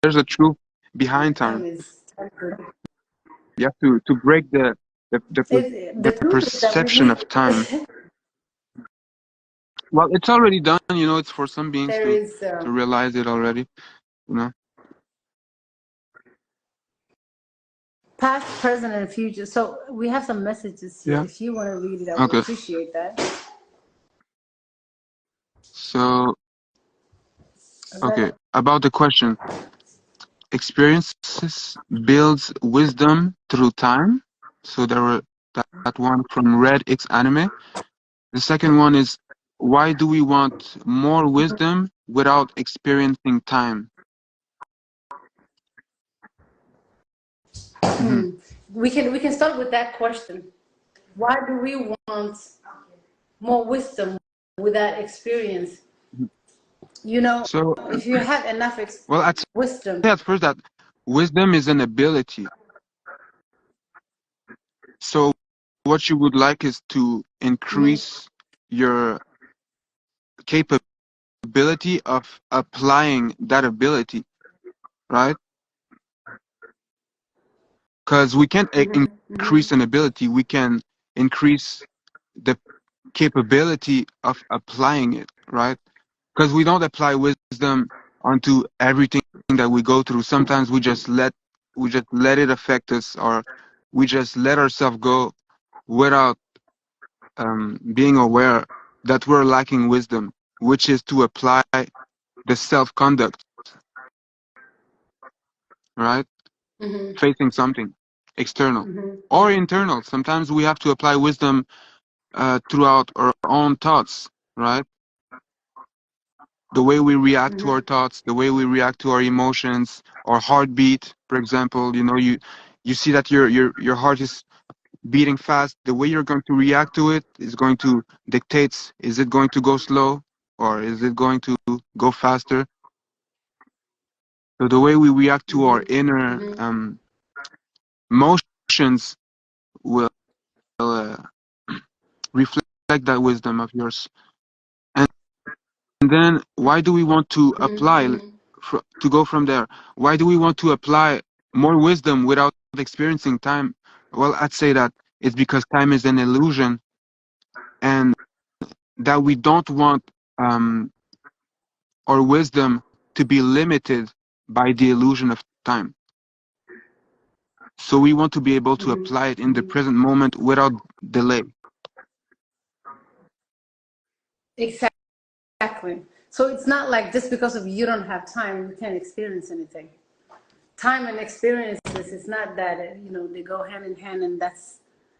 There's a truth behind time time. is time. You have to break the The truth is that we perception of time. need. Well, it's already done. It's for some beings There is to realize it already. You know. past, present, and future. So we have some messages here. Yeah. If you want to read it, I would Okay. appreciate that. So, okay, Okay. about the question, experiences builds wisdom through time. So there were that one from Red X Anime. The second one is, why do we want more wisdom without experiencing time? Hmm. We can start with that question. Why do we want more wisdom without experience? So, If you have enough well, I'd wisdom. say at first that wisdom is an ability. So what you would like is to Mm-hmm, increase your capability of applying that ability, right? Because we can't mm-hmm, mm-hmm, increase an ability, we can increase the capability of applying it, right? Because we don't apply wisdom onto everything that we go through. Sometimes we just let it affect us, or we just let ourselves go without being aware that we're lacking wisdom, which is to apply the self conduct, right? mm-hmm, Facing something external mm-hmm, or internal. Sometimes we have to apply wisdom throughout our own thoughts, right? The way we react to our mm-hmm, thoughts, the way we react to our emotions, our heartbeat, for example. You see that your heart is beating fast. The way you're going to react to it is going to dictate, is it going to go slow or is it going to go faster? So the way we react to our inner mm-hmm, emotions will reflect that wisdom of yours. And then why do we want to apply, to go from there? Why do we want to apply more wisdom without experiencing time? Well, I'd say that it's because time is an illusion, and that we don't want our wisdom to be limited by the illusion of time. So we want to be able to apply it in the present moment without delay. Exactly. So it's not like just because of you don't have time, you can't experience anything. Time and experiences, it's not that, you know, they go hand in hand and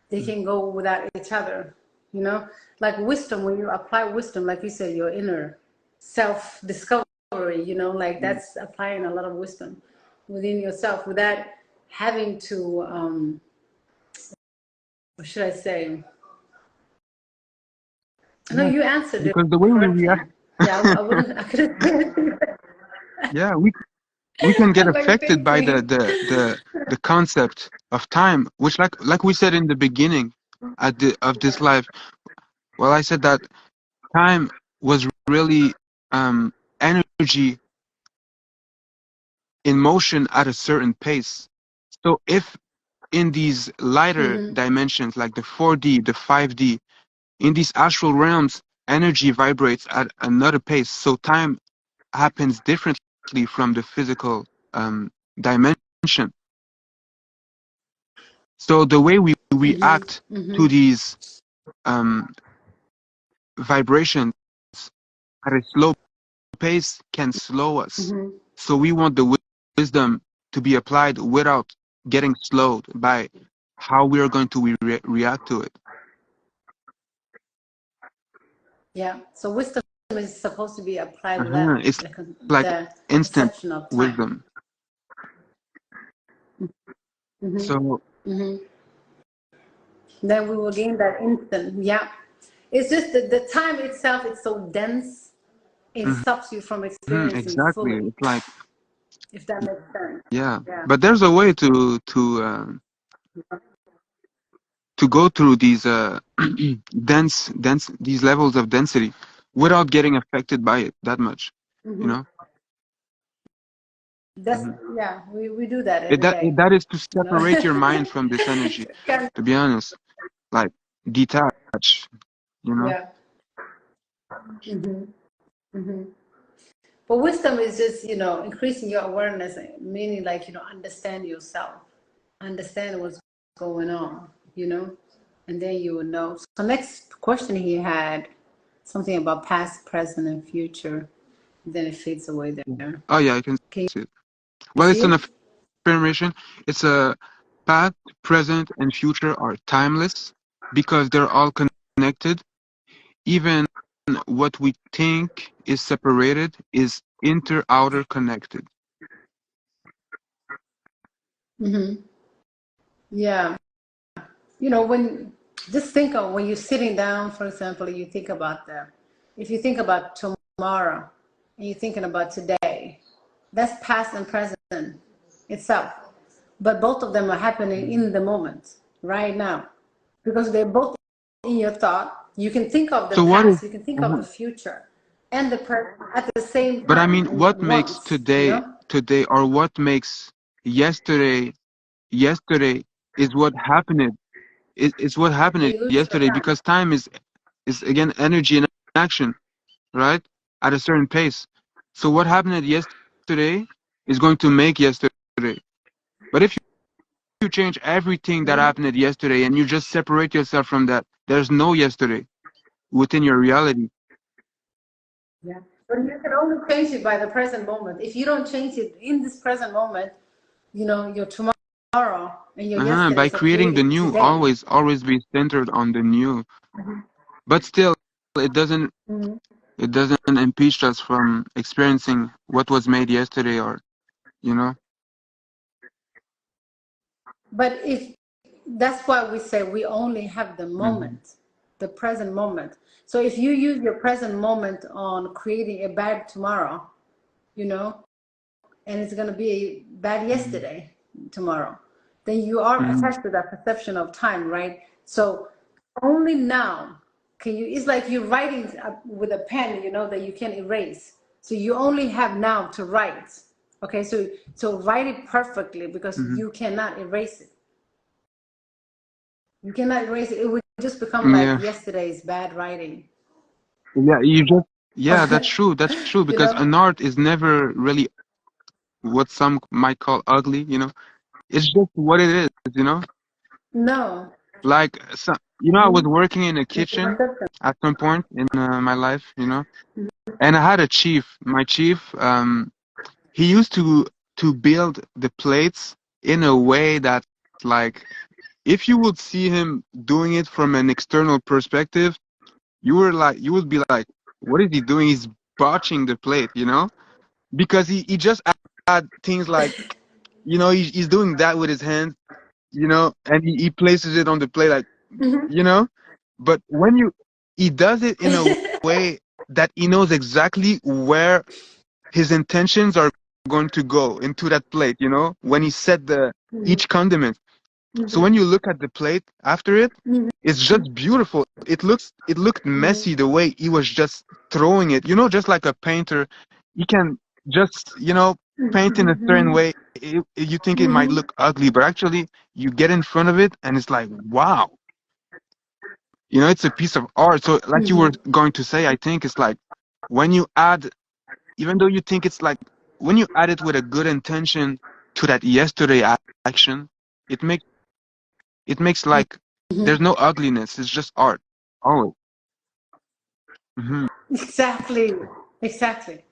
they can go without each other, you know? Like wisdom, when you apply wisdom, like you said, your inner self-discovery, you know, like that's applying a lot of wisdom within yourself without having to, what should I say? No, you answered it Because the way we correctly. react, Yeah, I couldn't. yeah, we can get I'm like affected by thinking. the concept of time, which like we said in the beginning of this life. Well, I said that time was really energy in motion at a certain pace. So if in these lighter dimensions like the 4D, the 5D, in these astral realms, energy vibrates at another pace. So time happens differently from the physical dimension. So the way we react to these um, vibrations at a slow pace can slow us. So we want the wisdom to be applied without getting slowed by how we are going to react to it. Yeah. So wisdom is supposed to be applied without It's like the instant perception of time. wisdom. So Then we will gain that instant. Yeah. It's just that the time itself is so dense, it stops you from experiencing exactly, fully, it's like, if that makes sense. yeah, Yeah. but there's a way to go through these dense these levels of density without getting affected by it that much, you know. That's yeah, we do that every day. That is to You know? separate your mind from this energy, to be honest, like detach, you know. Yeah. But wisdom is just, you know, increasing your awareness, meaning like, you know, understand yourself, understand what's going on, you know, and then you will know. So next question he had something about past, present, and future. Then it fades away there. Oh yeah, I can Can see it. you Well, see it's an it? affirmation. It's a past, present, and future are timeless because they're all connected. Even what we think is separated is inter-outer connected. Yeah. You know, when just think of when you're sitting down, for example, you think about if you think about tomorrow and you're thinking about today, that's past and present itself. But both of them are happening in the moment, right now, because they're both in your thought. You can think of the So what is, past, you can think of the future and the present at the same but I time mean, and at what makes once, you know? today, or what makes yesterday, yesterday is what happened. It's what happened The illusion of yesterday time. because time is again energy in action, right? At a certain pace. So what happened yesterday is going to make yesterday. But if you change everything that happened yesterday and you just separate yourself from that, there's no yesterday within your reality. Yeah. But you can only change it by the present moment. If you don't change it in this present moment, you know, your tomorrow and your By yesterdays are creating the created new, today. always be centered on the new. But still, it doesn't it doesn't impeach us from experiencing what was made yesterday, or you know. But if that's why we say we only have the Hmm. moment, the present moment. So if you use your present moment on creating a bad tomorrow, you know, and it's going to be a bad Hmm. yesterday tomorrow, then you are Hmm. attached to that perception of time, right? So only now Can you? It's like you're writing with a pen, you know, that you can erase. So you only have now to write. Okay, so write it perfectly because Hmm. you cannot erase it. You cannot erase it. It would just become like Yeah, yesterday's bad writing. yeah. You just yeah. That's true. That's true You because know? an art is never really what some might call ugly. You know, it's just what it is. You know, No. like so, you know, I was Mm-hmm. working in a It's a kitchen perception. at some point in my life. You know, and I had a chief. My chief, he used to build the plates in a way that like if you would see him doing it from an external perspective, you would be like, what is he doing? He's botching the plate, you know? Because he just add things like, you know, he's doing that with his hands, you know, and he places it on the plate like, Mm-hmm. you know? But when you he does it in a way that he knows exactly where his intentions are going to go into that plate, you know, when he set the each condiment. So when you look at the plate after it, Mm-hmm. it's just beautiful. It looked Mm-hmm. messy the way he was just throwing it. You know, just like a painter, he can just, you know, paint in a certain way. You think it might Mm-hmm. look ugly, but actually you get in front of it and it's like, wow. You know, it's a piece of art. So like you were Mm-hmm. going to say, I think it's like when you add, even though you think it's like when you add it with a good intention to that yesterday action, it makes like there's no ugliness. It's just art. Oh. Hmm. Exactly. Exactly.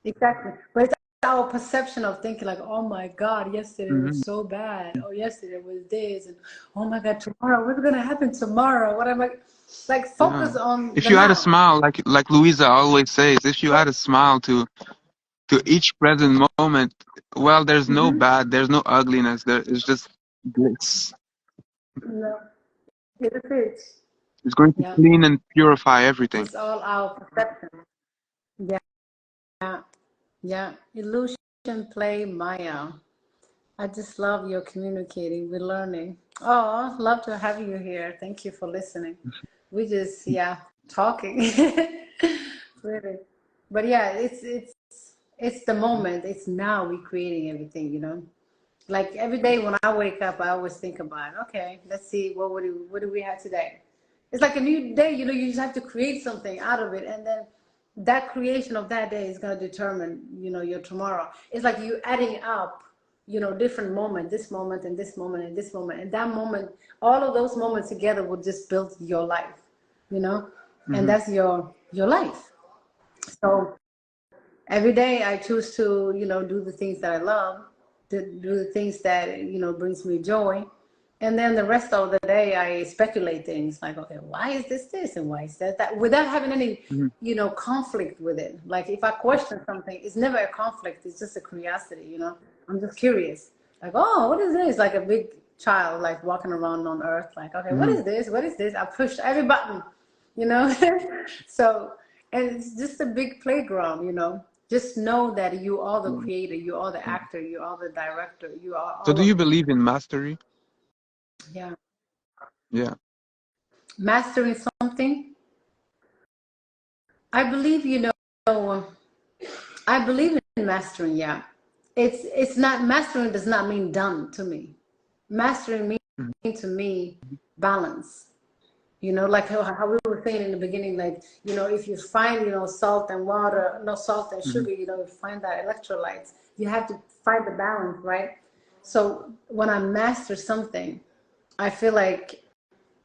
Exactly. But it's our perception of thinking like, oh my God, yesterday was Hmm. so bad. Oh, yesterday was this, and oh my God, tomorrow, what's gonna happen tomorrow? What am I like? Yeah. Focus on If the you add a now. smile, like Louisa always says, if you add a smile to each present moment, well, there's no Mm-hmm. bad, there's no ugliness. There is just bliss. No, it is. It's going to Yeah, clean and purify everything. it's all our perception. Yeah, yeah, yeah. Illusion, play, Maya. I just love your communicating. We're learning. Oh, love to have you here. Thank you for listening. We just, yeah, talking. Really. But yeah, it's the moment. It's now we creating everything, you know. Like every day when I wake up, I always think about, okay, let's see what do we have today. It's like a new day, you know. You just have to create something out of it, and then that creation of that day is going to determine, you know, your tomorrow. It's like you adding up, you know, different moment, this moment and this moment and this moment and that moment. All of those moments together will just build your life, you know, and Hmm. that's your life. So every day I choose to, you know, do the things that I love, to do the things that, you know, brings me joy. And then the rest of the day I speculate things like, okay, why is this and why is that, without having any, Hmm. you know, conflict with it. Like if I question something, it's never a conflict, it's just a curiosity, you know. I'm just curious, like, oh, what is this? Like a big child like walking around on earth, like, okay, what Hmm. is this, what is this? I push every button, you know. So, and it's just a big playground, you know. Just know that you are the creator, you are the actor, you are the director, you are So all do of you it. believe in mastery? Yeah. Yeah. Mastering something, I believe, you know, I believe in mastering. Yeah, it's not, mastering does not mean done to me. Mastering Mhm. means to me balance. You know, like how we were saying in the beginning, like, you know, if you find, you know, salt and water, no, salt and Mhm. sugar, you know, you find that electrolytes. You have to find the balance, right? So when I master something, I feel like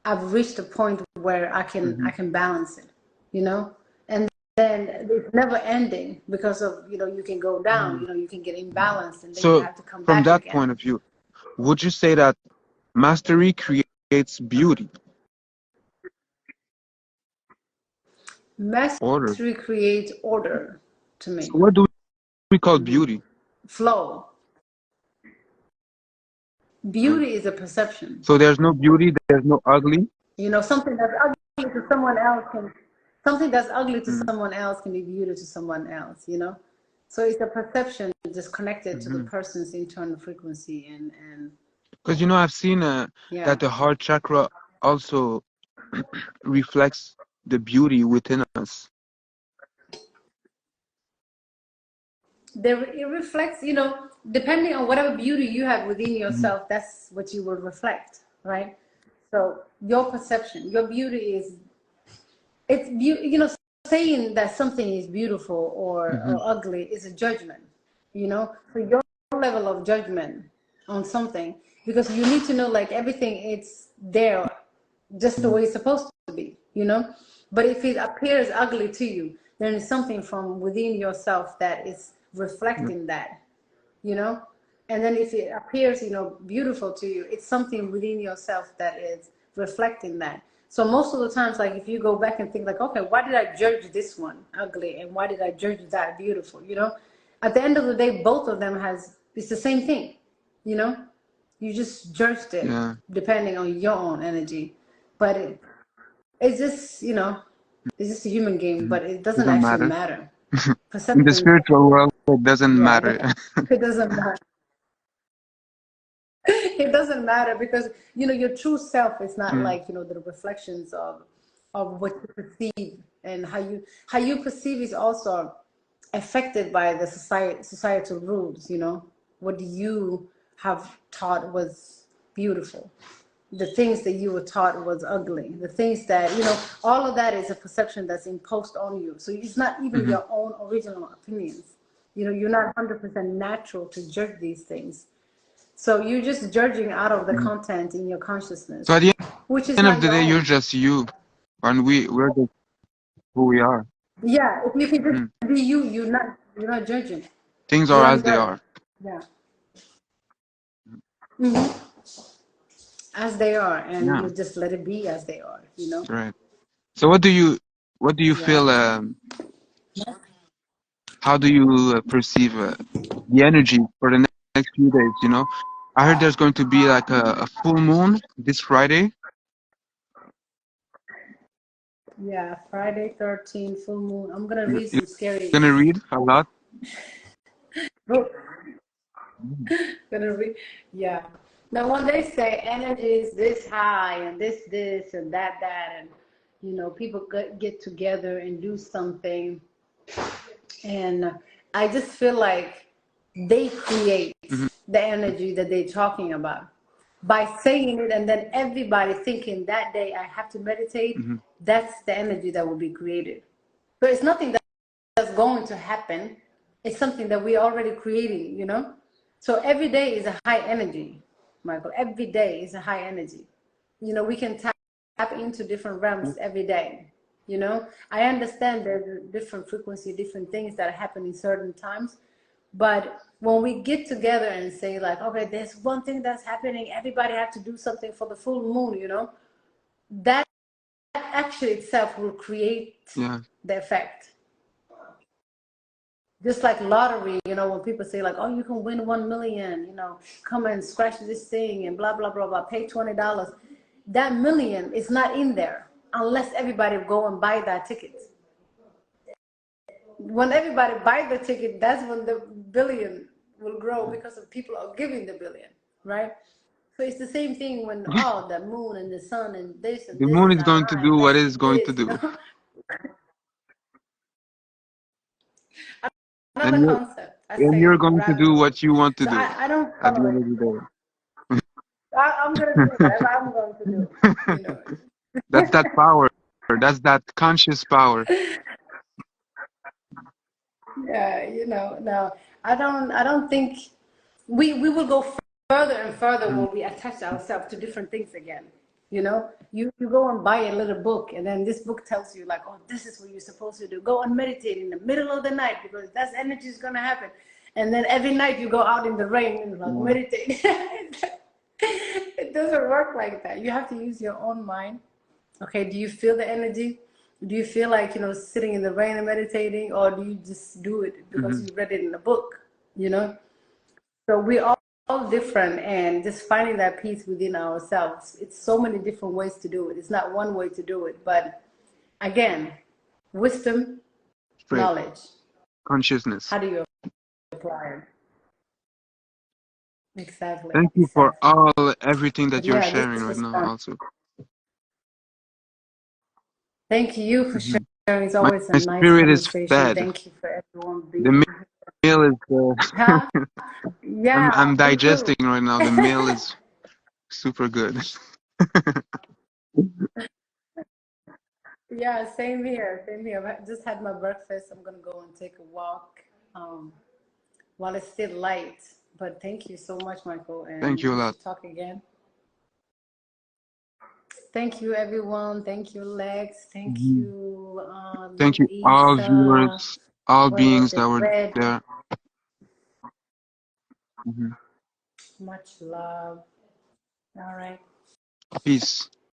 I've reached a point where Mhm. I can balance it, you know, and then it's never ending because of, you know, you can go down, Mhm. you know, you can get imbalanced and then you So have to come from back that again. point of view, would you say that mastery creates beauty, order? Mastery creates order to So me. what do we call beauty? Flow. Right. Beauty is a perception. So there's no beauty, there's no ugly. You know, something that's ugly to someone else can, something that's ugly to Mm-hmm. someone else can be beauty to someone else, you know? So it's a perception just connected to the Mm-hmm. person's internal frequency and Because you know, I've seen yeah. that the heart chakra also reflects. the beauty within us. It reflects, depending on whatever beauty you have within yourself, that's what you will reflect, right? So your perception, your beauty is, it's saying that something is beautiful or ugly is a judgment, so your level of judgment on something, because you need to know like everything it's there just the way it's supposed to be, but if it appears ugly to you, then it's something from within yourself that is reflecting that, and then if it appears beautiful to you, it's something within yourself that is reflecting that. So most of the times, like if you go back and think like, okay, why did I judge this one ugly and why did I judge that beautiful, at the end of the day, both of them it's the same thing, you just judged it Yeah. depending on your own energy, but it's just it's just a human game, but it doesn't Doesn't actually matter. matter. In the Perception, spiritual world, it doesn't yeah, matter. it doesn't matter. It doesn't matter because your true self is not like the reflections of what you perceive, and how you perceive is also affected by the societal rules. What you have taught was beautiful, the things that you were taught was ugly, the things that all of that is a perception that's imposed on you. So it's not even your own original opinions. You're not 100% natural to judge these things. So you're just judging out of the content in your So at consciousness, the which is end of not the your day, you're own. just you, and we're just who we are. Yeah, if you can just be you, you're not judging. Things You're are as they unjudged. are. Yeah. hmm As they are, and Yeah, you just let it be as they are. right. So what do you Yeah. feel? How do you perceive the energy for the next few days? I heard there's going to be like a full moon this Friday. Yeah, Friday 13, full moon. I'm gonna read You're some scary gonna read a lot. book. Gonna read, yeah. Now when they say energy is this high and this and that, and people get together and do something, and I just feel like they create Hmm. the energy that they're talking about by saying it, and then everybody thinking that day I have to meditate. Hmm. That's the energy that will be created. So it's nothing that's going to happen. It's something that we're already creating. So every day is a high energy, Michael. Every day is a high energy. We can tap into different realms every day. I understand there's different frequency, different things that happen in certain times, but when we get together and say like, okay, there's one thing that's happening, everybody has to do something for the full moon, that action itself will create Yeah. the effect. Just like lottery, when people say like, oh, you can win 1 million, come and scratch this thing and blah blah blah blah, pay $20. That million is not in there unless everybody go and buy that ticket. When everybody buy the ticket, that's when the billion will grow because of people are giving the billion, right? So it's the same thing when the moon and the sun and this and The this moon is is going to do aligned. what Let's it's do going to this, do, another and you're concept. I and say you're going to do gravity. what you want to So do I don't at the follow end it. of the I'm gonna do whatever I'm going to do. You know. day. That's that power. That's that conscious power. Yeah, no, I don't think we will go further and further Mm. when we attach ourselves to different things again. You go and buy a little book, and then this book tells you like, oh, this is what you're supposed to do. Go and meditate in the middle of the night because that's energy is gonna happen. And then every night you go out in the rain and like Yeah. meditate. It doesn't work like that. You have to use your own mind. Okay, do you feel the energy? Do you feel like, sitting in the rain and meditating, or do you just do it because Hmm. you read it in a book? You know? So we're all different, and just finding that peace within ourselves. It's so many different ways to do it. It's not one way to do it. But again, wisdom, Straight knowledge. consciousness. How do you apply it? Exactly, Thank you for exactly. everything that But you're yeah, sharing this right was now fun. also. Thank you for Mhm. sharing. It's always a My nice spirit is conversation. fed. Thank you for everyone The being. meal is. Huh? Yeah, I'm me too. digesting right now. The meal is super good. Yeah, same here. Same here. I just had my breakfast. I'm gonna go and take a walk um, while it's still light. But thank you so much, Michael, Thank and you a we lot. should talk again. Thank you, everyone. Thank you, Lex. Thank Mhm. you, Thank you, all Louisa, viewers, all for beings the that were red. there. Mhm. Much love. All right. Peace.